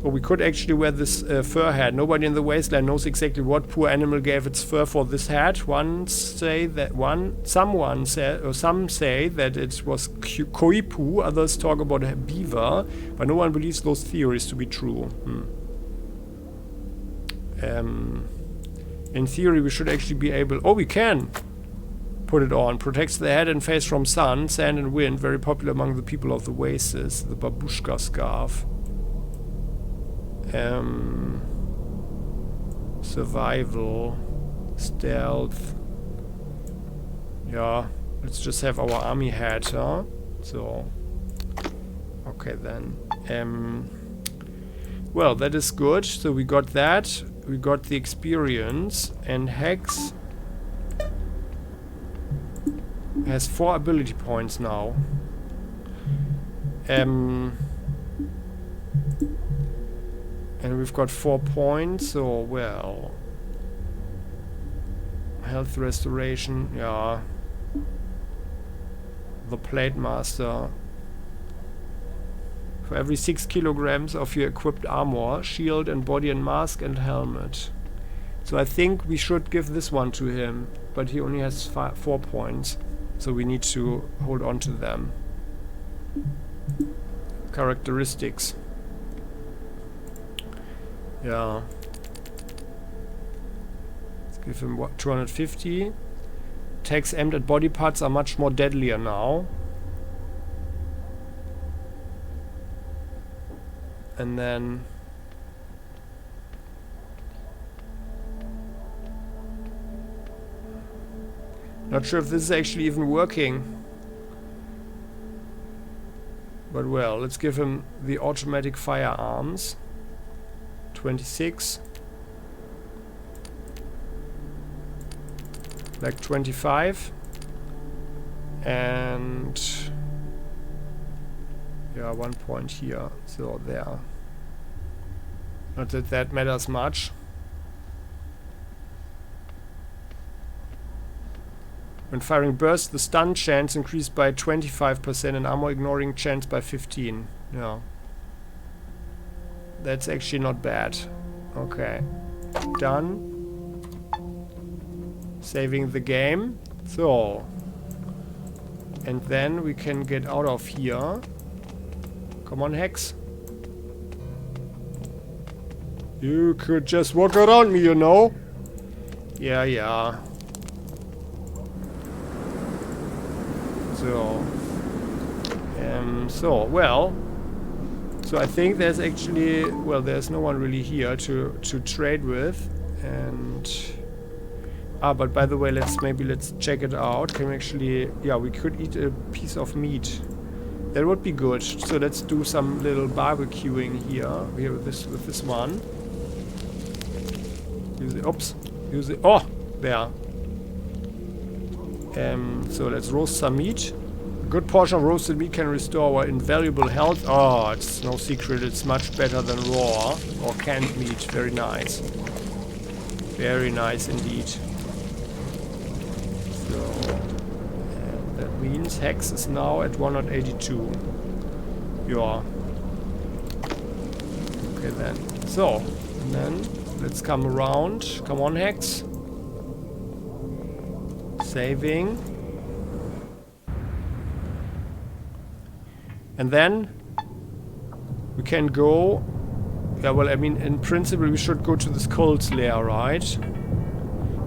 Or we could actually wear this fur hat. Nobody in the Wasteland knows exactly what poor animal gave its fur for this hat. Some say that it was koipu. Others talk about a beaver, but no one believes those theories to be true. In theory, we should actually be able. Oh, we can put it on. Protects the head and face from sun, sand, and wind. Very popular among the people of the Wastes. The babushka scarf. Survival, stealth. Yeah, let's just have our army hat, huh? So, okay then. Well, that is good. So we got that. We got the experience, and Hex has 4 ability points now. And we've got 4 points, so, well... Health restoration, yeah. The Plate Master. For every 6 kilograms of your equipped armor, shield and body and mask and helmet. So I think we should give this one to him, but he only has 4 points. So we need to hold on to them. Characteristics. Yeah. Let's give him what, 250. Attacks aimed at body parts are much more deadlier now. And then not sure if this is actually even working. But well, let's give him the automatic firearms. 26. Like 25. And yeah, 1 point here. So there. Not that that matters much. When firing bursts, the stun chance increased by 25% and armor ignoring chance by 15. Yeah. That's actually not bad. Okay. Done. Saving the game. So. And then we can get out of here. Come on, Hex. You could just walk around me, you know. Yeah, yeah. Well, so I think there's actually, well, there's no one really here to trade with, and but by the way, let's check it out. Can we actually, yeah, we could eat a piece of meat. That would be good. So let's do some little barbecuing here with this one. Use it. Oh, there. So let's roast some meat. A good portion of roasted meat can restore our invaluable health. Oh, it's no secret, it's much better than raw or canned meat. Very nice. Very nice indeed. So, that means Hex is now at 182. Yeah. Okay then. So, and then let's come around. Come on, Hex. Saving. And then we can go. Yeah, well, I mean, in principle, we should go to this cold lair, right?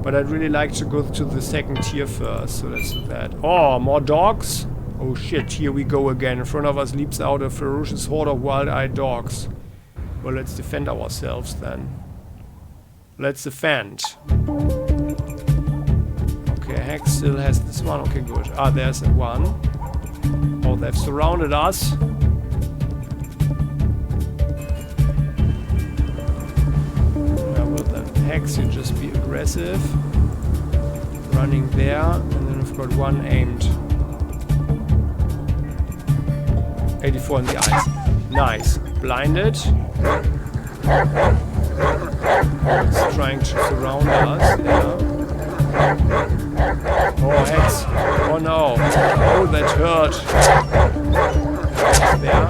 But I'd really like to go to the second tier first, so let's do that. Oh, more dogs? Oh shit, here we go again. In front of us leaps out a ferocious horde of wild-eyed dogs. Well, let's defend ourselves then. Let's defend. Okay, Hex still has this one. Okay, good. Ah, there's one. Oh, they've surrounded us. Yeah, well then, Hex, you just be aggressive. Running there, and then we've got one aimed. 84 in the eyes. Nice. Blinded. It's trying to surround us. Yeah. Oh, Hex. Oh no. Oh, that hurt. There.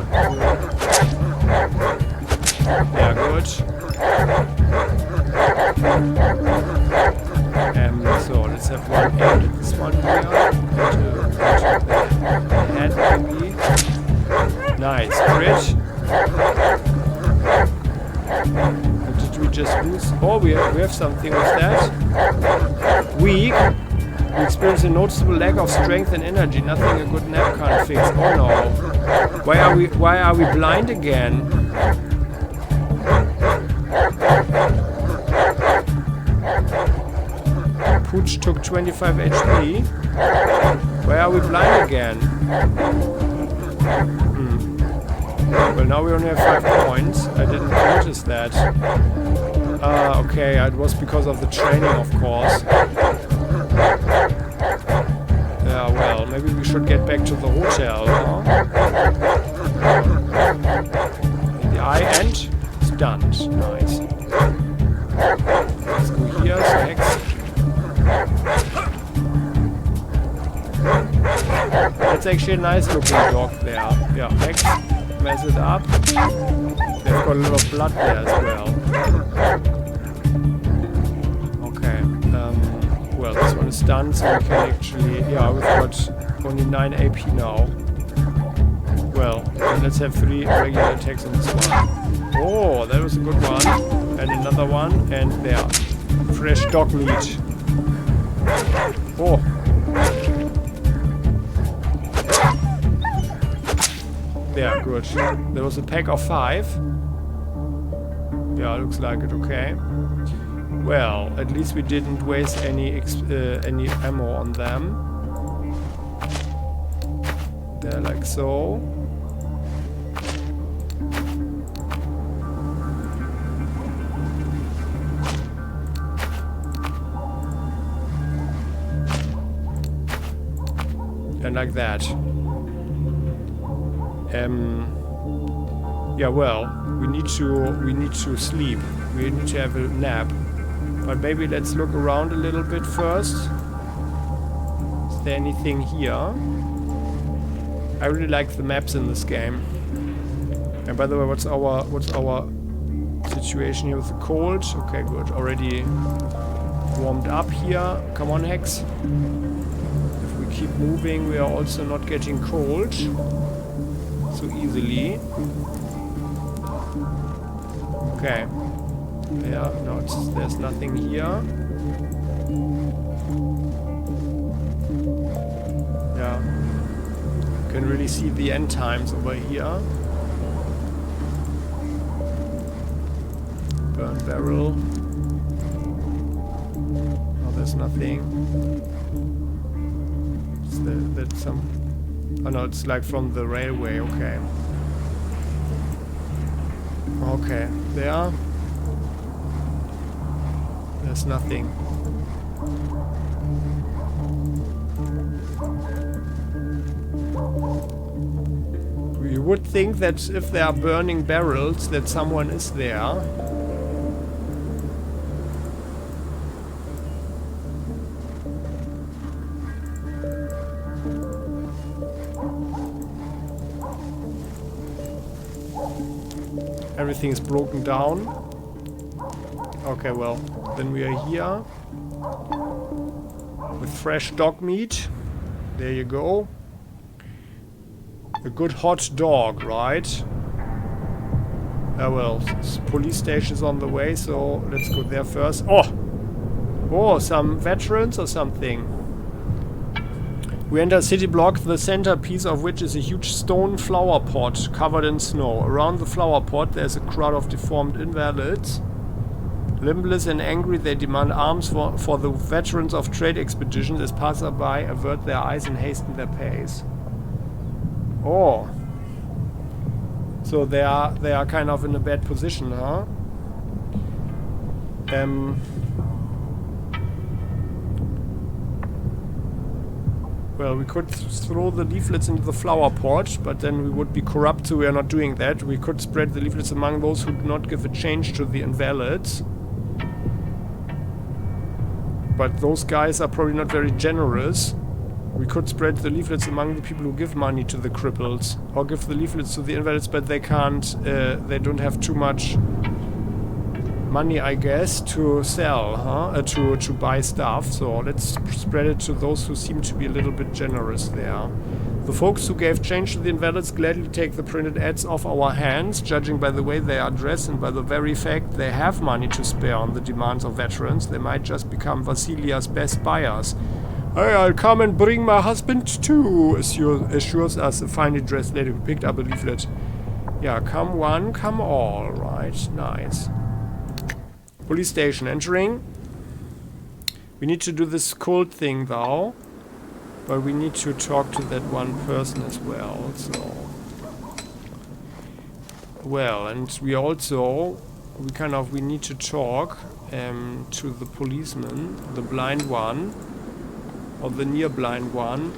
good. So let's have one aim at this one here. Into the head maybe. Nice, crit. Or did we just lose? Oh, we have something with that. Weak. We experience a noticeable lack of strength and energy. Nothing a good nap can't fix. Oh no. Why are we blind again? Pooch took 25 HP. Why are we blind again? Well, now we only have 5 points. I didn't notice that. Okay, it was because of the training, of course. Yeah, well, maybe we should get back to the hotel, huh? In the eye and stunned. Nice. Let's go here, so Hex. That's actually a nice looking dog there. Yeah, Hex, mess it up. They've got a little blood there as well. Okay, well, this one is done, so we can actually... Yeah, we've got only 9 AP now. Well, then let's have 3 regular attacks on this one. Oh, that was a good one. And another one, and there. Fresh dog meat. Oh. Yeah, good. There was a pack of 5. Yeah, looks like it. Okay. Well, at least we didn't waste any ammo on them. They're like so. And like that. Yeah, well, we need to sleep. We need to have a nap. But maybe let's look around a little bit first. Is there anything here? I really like the maps in this game. And by the way, what's our situation here with the cold? Okay, good. Already warmed up here. Come on, Hex. If we keep moving, we are also not getting cold so easily. Okay. Yeah, no, there's nothing here. Yeah. You can really see the end times over here. Burn barrel. No, there's nothing. That's some... Oh no, it's like from the railway, okay. Okay, there. There's nothing. You would think that if there are burning barrels, that someone is there. Everything is broken down. Okay, well, then we are here with fresh dog meat. There you go. A good hot dog, right? Well, police station is on the way, so let's go there first. Oh! Oh, some veterans or something. We enter a city block, the centerpiece of which is a huge stone flower pot covered in snow. Around the flower pot there's a crowd of deformed invalids. Limbless and angry, they demand arms for the veterans of trade expeditions as passerby avert their eyes and hasten their pace. Oh. So they are kind of in a bad position, huh? Well, we could throw the leaflets into the flower pot, but then we would be corrupt, so we are not doing that. We could spread the leaflets among those who do not give a change to the invalids. But those guys are probably not very generous. We could spread the leaflets among the people who give money to the cripples. Or give the leaflets to the invalids, but they can't, they don't have too much money, I guess, to sell, huh? To buy stuff. So let's spread it to those who seem to be a little bit generous there. The folks who gave change to the invalids gladly take the printed ads off our hands, judging by the way they are dressed and by the very fact they have money to spare on the demands of veterans. They might just become Vasilia's best buyers. Hey, I'll come and bring my husband too, assures us a finely dressed lady who picked up a leaflet. Yeah, come one, come all, right? Nice. Police station, entering. We need to do this cult thing though. But we need to talk to that one person as well, so... Well, and we also... We need to talk to the policeman, the blind one, or the near blind one.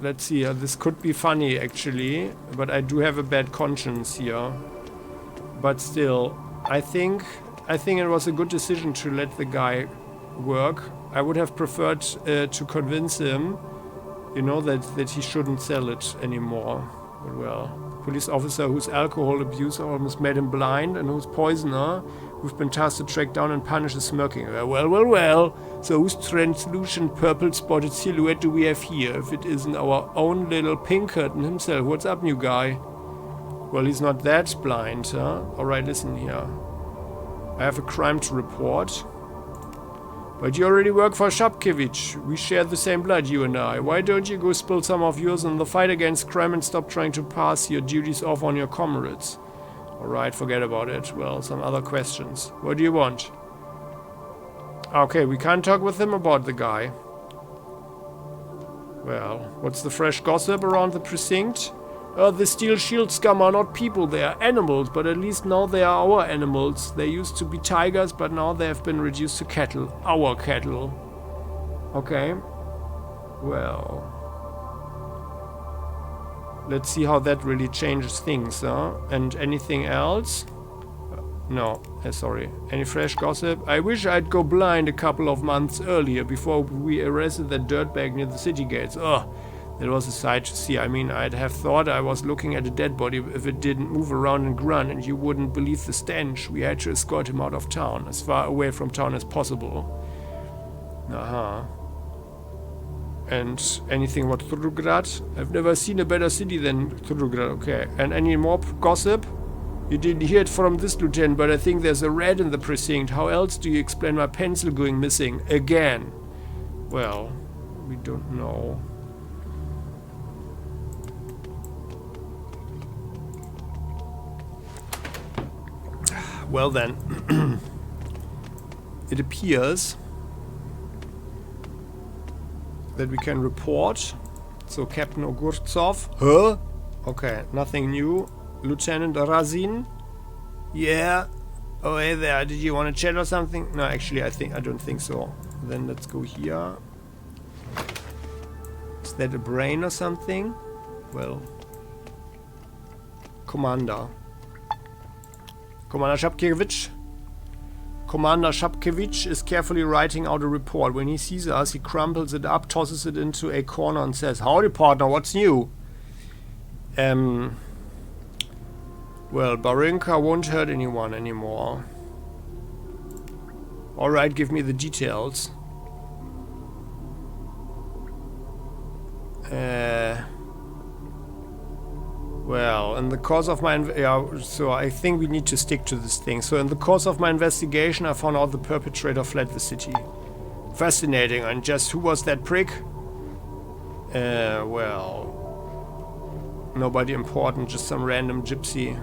Let's see, this could be funny actually, but I do have a bad conscience here. But still, I think it was a good decision to let the guy work. I would have preferred to convince him, you know, that he shouldn't sell it anymore. But well, police officer whose alcohol abuse almost made him blind and whose poisoner we've been tasked to track down and punish is smirking. Well. So whose translucent purple spotted silhouette do we have here? If it isn't our own little Pinkerton himself. What's up, new guy? Well, he's not that blind, huh? Alright, listen here. I have a crime to report. But you already work for Shapkevich. We share the same blood, you and I. Why don't you go spill some of yours in the fight against crime and stop trying to pass your duties off on your comrades? Alright, forget about it. Well, some other questions. What do you want? Okay, we can't talk with him about the guy. Well, what's the fresh gossip around the precinct? The steel shield scum are not people, they are animals, but at least now they are our animals. They used to be tigers, but now they have been reduced to cattle. Our cattle. Okay. Well. Let's see how that really changes things, huh? And anything else? No, sorry. Any fresh gossip? I wish I'd go blind a couple of months earlier, before we arrested that dirtbag near the city gates. Ugh. That was a sight to see. I mean, I'd have thought I was looking at a dead body if it didn't move around and grunt, and you wouldn't believe the stench. We had to escort him out of town, as far away from town as possible. And anything about Trudograd? I've never seen a better city than Trudograd. Okay. And any more gossip? You didn't hear it from this lieutenant, but I think there's a rat in the precinct. How else do you explain my pencil going missing? Again. Well, we don't know. Well then, it appears that we can report. So Captain Ogurtsov. Huh? Okay, nothing new. Lieutenant Razin. Yeah. Oh, hey there. Did you want to chat or something? No, actually, I don't think so. Then let's go here. Is that a brain or something? Well, Commander. Commander Shapkevich. Commander Shapkevich is carefully writing out a report. When he sees us, he crumples it up, tosses it into a corner and says, "Howdy, partner, what's new?" Well, Barinka won't hurt anyone anymore. Alright, give me the details. Well, in the course of my... so I think we need to stick to this thing. So in the course of my investigation, I found out the perpetrator fled the city. Fascinating. And just who was that prick? Well... Nobody important, just some random gypsy.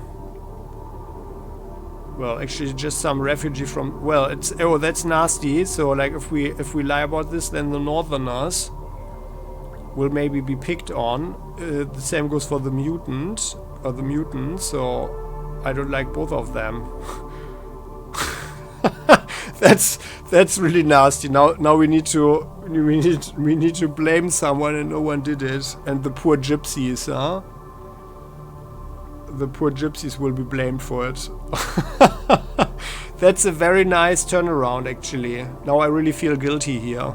Well, actually just some refugee from... Well, it's... Oh, that's nasty. So, like, if we lie about this, then the Northerners will maybe be picked on. The same goes for the mutant, or the mutants, so I don't like both of them. That's really nasty. Now we need to blame someone, and no one did it. And the poor gypsies, huh? The poor gypsies will be blamed for it. That's a very nice turnaround, actually. Now I really feel guilty here.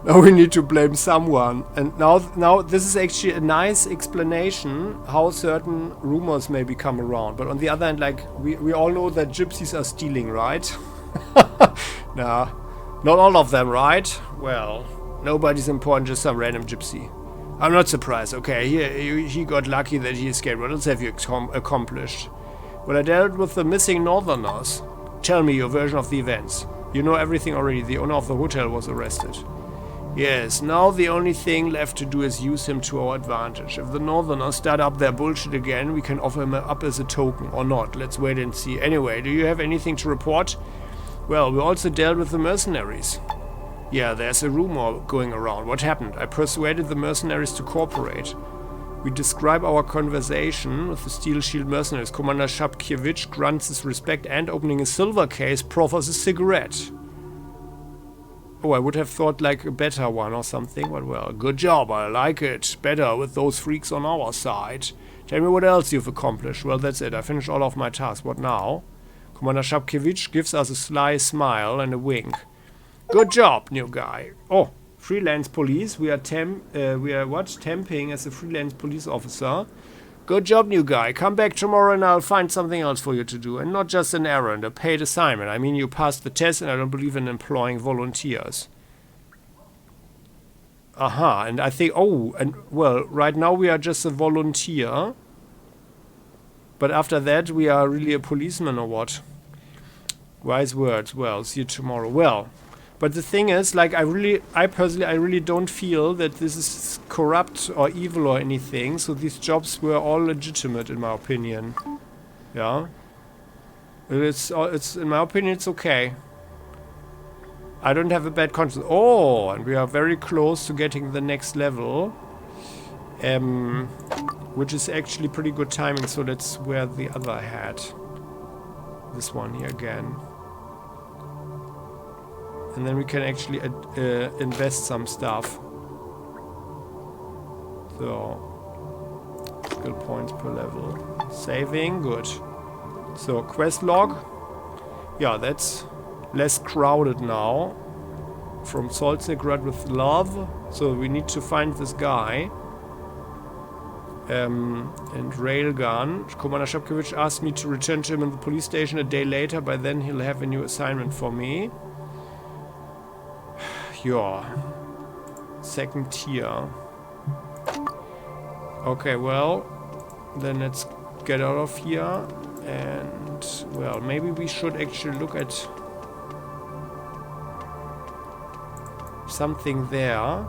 Now we need to blame someone. And now this is actually a nice explanation how certain rumors may come around. But on the other hand, like, we all know that gypsies are stealing, right? Nah, not all of them, right? Well, nobody's important, just some random gypsy. I'm not surprised. Okay, he got lucky that he escaped. What else have you accomplished? Well, I dealt with the missing northerners. Tell me your version of the events. You know everything already. The owner of the hotel was arrested. Yes, now the only thing left to do is use him to our advantage. If the northerners start up their bullshit again, we can offer him up as a token, or not. Let's wait and see. Anyway, do you have anything to report? Well, we also dealt with the mercenaries. Yeah, there's a rumor going around. What happened? I persuaded the mercenaries to cooperate. We describe our conversation with the Steel Shield mercenaries. Commander Shapkiewicz grunts his respect and, opening a silver case, proffers a cigarette. Oh, I would have thought like a better one or something, but well, good job, I like it. Better with those freaks on our side. Tell me what else you've accomplished. Well, that's it. I finished all of my tasks. What now? Commander Shapkiewicz gives us a sly smile and a wink. Good job, new guy. Oh, freelance police. We are temping as a freelance police officer. Good job, new guy. Come back tomorrow and I'll find something else for you to do. And not just an errand, a paid assignment. I mean, you passed the test and I don't believe in employing volunteers. Aha, and I think, oh, and well, right now we are just a volunteer. But after that, we are really a policeman or what? Wise words. Well, see you tomorrow. Well, but the thing is, like, I personally don't feel that this is corrupt or evil or anything. So these jobs were all legitimate, in my opinion. Yeah. It's in my opinion, it's okay. I don't have a bad conscience. Oh, and we are very close to getting the next level. Which is actually pretty good timing, so let's wear the other hat. This one here again. And then we can actually invest some stuff. So, skill points per level. Saving, good. So, quest log. Yeah, that's less crowded now. From Trudograd with love. So, we need to find this guy. And railgun. Commander Shapkiewicz asked me to return to him in the police station a day later. By then he'll have a new assignment for me. Yeah. Second tier. Okay, well, then let's get out of here. And, well, maybe we should actually look at something there.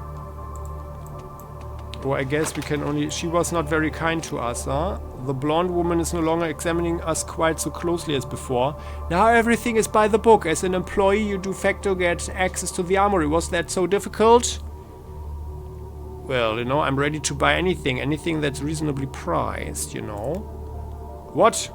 Or I guess we can only... She was not very kind to us, huh? The blonde woman is no longer examining us quite so closely as before. Now everything is by the book. As an employee, you de facto get access to the armory. Was that so difficult? Well, you know, I'm ready to buy anything. Anything that's reasonably priced, you know. What?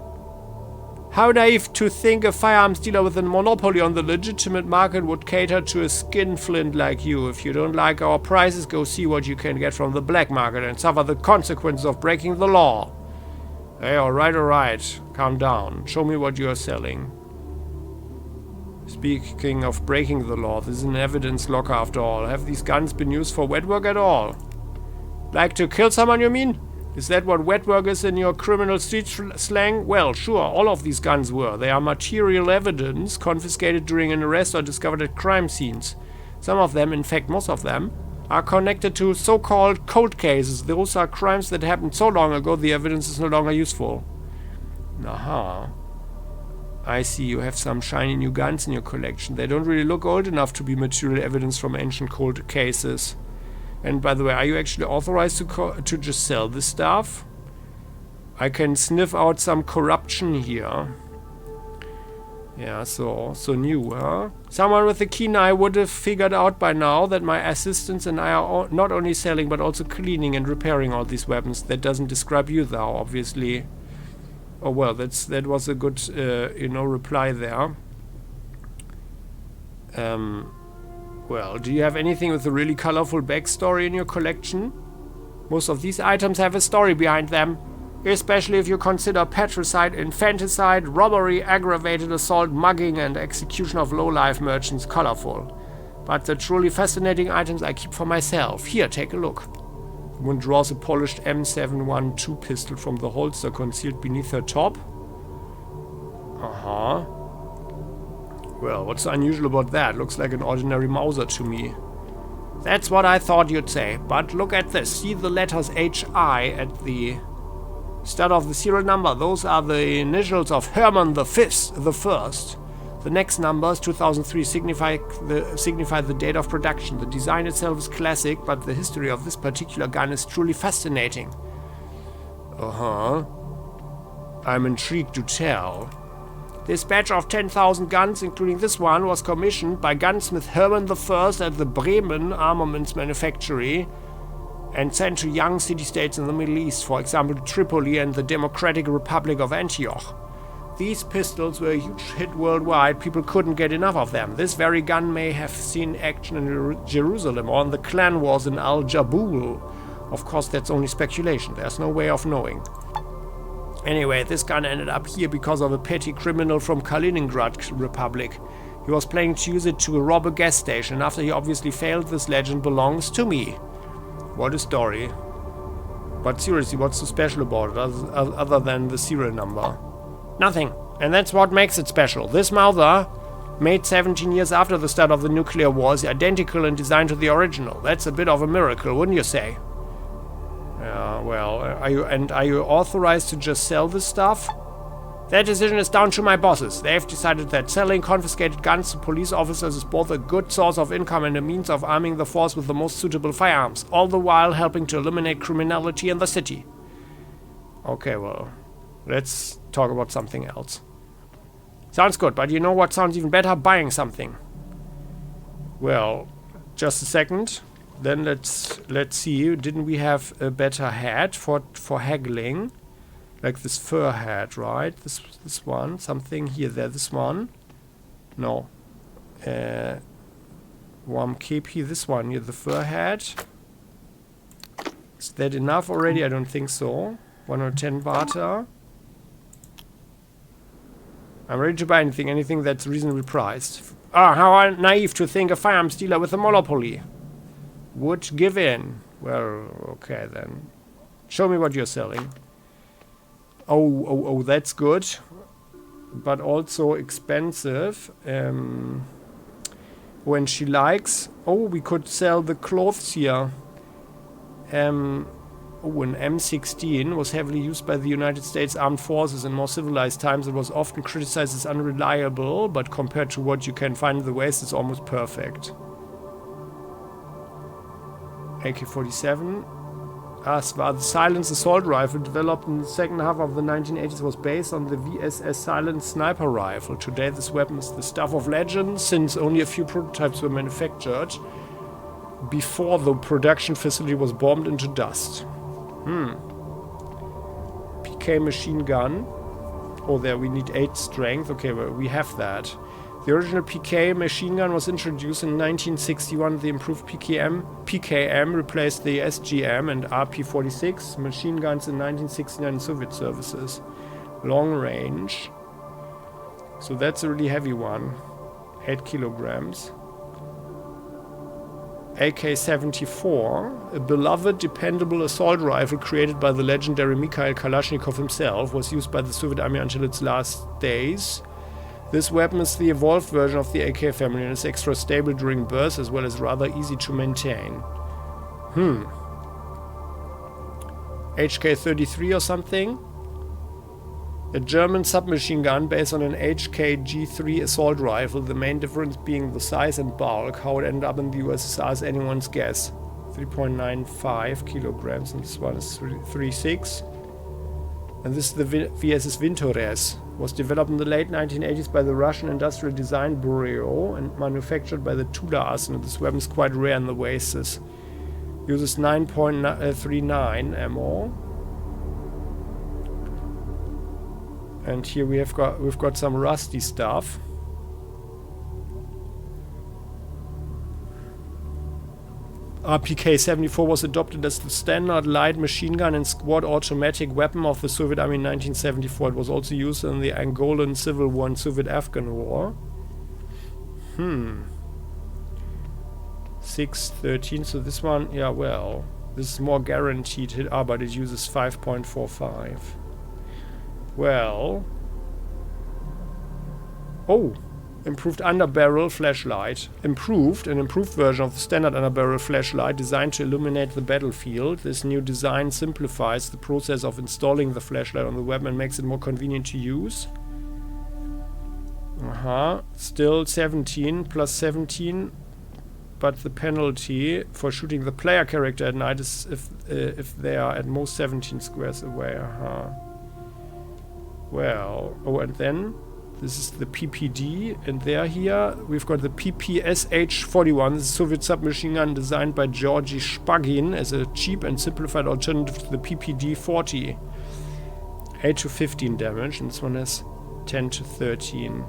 How naive to think a firearms dealer with a monopoly on the legitimate market would cater to a skinflint like you. If you don't like our prices, go see what you can get from the black market and suffer the consequences of breaking the law. Hey, alright. Calm down. Show me what you are selling. Speaking of breaking the law, this is an evidence locker after all. Have these guns been used for wet work at all? Like to kill someone, you mean? Is that what wet work is in your criminal street slang? Well, sure, all of these guns were. They are material evidence confiscated during an arrest or discovered at crime scenes. Some of them, in fact most of them, are connected to so-called cold cases. Those are crimes that happened so long ago the evidence is no longer useful. Aha. I see, you have some shiny new guns in your collection. They don't really look old enough to be material evidence from ancient cold cases. And by the way, are you actually authorized to just sell this stuff? I can sniff out some corruption here. Yeah, so new, huh? Someone with a keen eye would have figured out by now that my assistants and I are not only selling but also cleaning and repairing all these weapons. That doesn't describe you though, obviously. Oh well, that was a good, reply there. Well, do you have anything with a really colorful backstory in your collection? Most of these items have a story behind them. Especially if you consider patricide, infanticide, robbery, aggravated assault, mugging, and execution of low-life merchants colorful. But the truly fascinating items I keep for myself. Here, take a look. The woman draws a polished M712 pistol from the holster concealed beneath her top. Uh-huh. Well, what's so unusual about that? Looks like an ordinary Mauser to me. That's what I thought you'd say. But look at this. See the letters HI at the start of the serial number. Those are the initials of Hermann the First. The next numbers, 2003, signify the date of production. The design itself is classic, but the history of this particular gun is truly fascinating. Uh-huh. I'm intrigued to tell. This batch of 10,000 guns, including this one, was commissioned by gunsmith Hermann I at the Bremen Armaments Manufactory and sent to young city-states in the Middle East, for example Tripoli and the Democratic Republic of Antioch. These pistols were a huge hit worldwide. People couldn't get enough of them. This very gun may have seen action in Jerusalem or in the clan wars in Al-Jabul. Of course, that's only speculation. There's no way of knowing. Anyway, this gun ended up here because of a petty criminal from Kaliningrad Republic. He was planning to use it to rob a gas station. After he obviously failed, this legend belongs to me. What a story. But seriously, what's so special about it other than the serial number? Nothing. And that's what makes it special. This Mauser, made 17 years after the start of the nuclear war, is identical in design to the original. That's a bit of a miracle, wouldn't you say? Well, are you authorized to just sell this stuff? That decision is down to my bosses. They've decided that selling confiscated guns to police officers is both a good source of income and a means of arming the force with the most suitable firearms, all the while helping to eliminate criminality in the city. Okay, well, let's talk about something else. Sounds good, but you know what sounds even better? Buying something. Well, just a second. Then let's see. Didn't we have a better hat for haggling? Like this fur hat, right? This one. Something here, there. This one. No. Warm kepi. This one here, the fur hat. Is that enough already? I don't think so. 110 barter. I'm ready to buy anything that's reasonably priced. Ah, how naive to think a firearms dealer with a monopoly would give in. Well, okay then. Show me what you're selling. Oh, that's good. But also expensive. When she likes... Oh, we could sell the clothes here. An M16 was heavily used by the United States Armed Forces in more civilized times. It was often criticized as unreliable, but compared to what you can find in the West, it's almost perfect. AK-47. The silenced assault rifle developed in the second half of the 1980s was based on the VSS silenced sniper rifle. Today this weapon is the stuff of legend, since only a few prototypes were manufactured before the production facility was bombed into dust. PK machine gun. Oh, there we need 8 strength. Okay, well, we have that. The original PK machine gun was introduced in 1961. The improved PKM replaced the SGM and RP-46 machine guns in 1969 in Soviet services. Long range. So that's a really heavy one. 8 kilograms. AK-74, a beloved, dependable assault rifle created by the legendary Mikhail Kalashnikov himself, was used by the Soviet Army until its last days. This weapon is the evolved version of the AK family and is extra stable during bursts as well as rather easy to maintain. HK-33 or something? A German submachine gun based on an HK-G3 assault rifle, the main difference being the size and bulk. How it ended up in the USSR is anyone's guess. 3.95 kilograms, and this one is 3.6. And this is the VSS Vintores. Was developed in the late 1980s by the Russian Industrial Design Bureau and manufactured by the Tula Arsenal. This weapon is quite rare in the Wastes. Uses 9.39 ammo. And here we've got some rusty stuff. RPK-74 was adopted as the standard light machine gun and squad automatic weapon of the Soviet Army in 1974. It was also used in the Angolan Civil War and Soviet-Afghan War. 6, 13. So this one, yeah, well, this is more guaranteed hit. Ah, but it uses 5.45. Well. Oh, improved underbarrel flashlight. An improved version of the standard underbarrel flashlight designed to illuminate the battlefield. This new design simplifies the process of installing the flashlight on the weapon and makes it more convenient to use. Still 17 plus 17, but the penalty for shooting the player character at night is if they are at most 17 squares away. Well, oh, and then this is the PPD, and here we've got the PPSH-41. This is a Soviet submachine gun designed by Georgy Shpagin as a cheap and simplified alternative to the PPD-40. 8 to 15 damage, and this one has 10 to 13.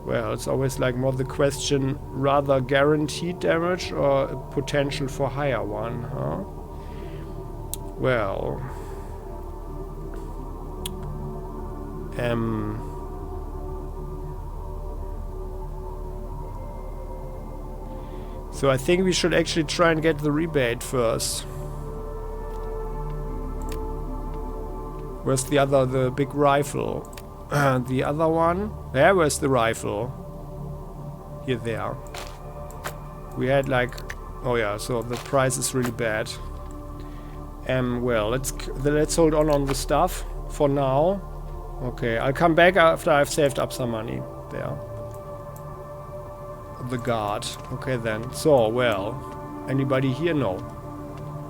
Well, it's always like more the question, rather guaranteed damage or a potential for higher one, huh? Well... So I think we should actually try and get the rebate first. Where's the big rifle? The other one? There, where's the rifle? Here, there. We had like... Oh yeah, so the price is really bad. Well, let's hold on the stuff for now. Okay, I'll come back after I've saved up some money. There. The guard. Okay then. So, well. Anybody here? No.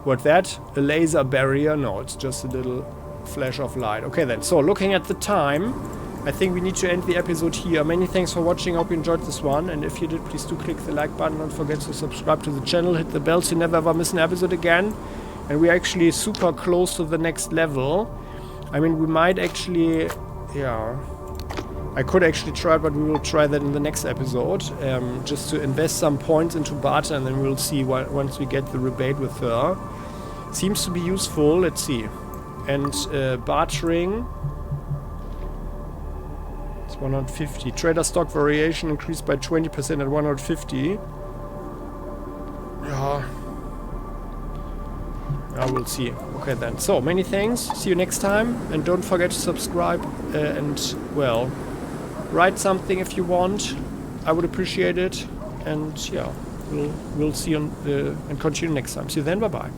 What's that? A laser barrier? No, it's just a little flash of light. Okay then. So, looking at the time, I think we need to end the episode here. Many thanks for watching. I hope you enjoyed this one. And if you did, please do click the like button. Don't forget to subscribe to the channel. Hit the bell so you never ever miss an episode again. And we're actually super close to the next level. I mean, we might actually... Yeah... I could actually try it, but we will try that in the next episode. Just to invest some points into barter, and then we'll see once we get the rebate with her. Seems to be useful. Let's see. And bartering... It's 150. Trader stock variation increased by 20% at 150. Yeah... we'll see. Okay then. So, many thanks. See you next time. And don't forget to subscribe. And, well, write something if you want. I would appreciate it. And, yeah, we'll see you and continue next time. See you then. Bye-bye.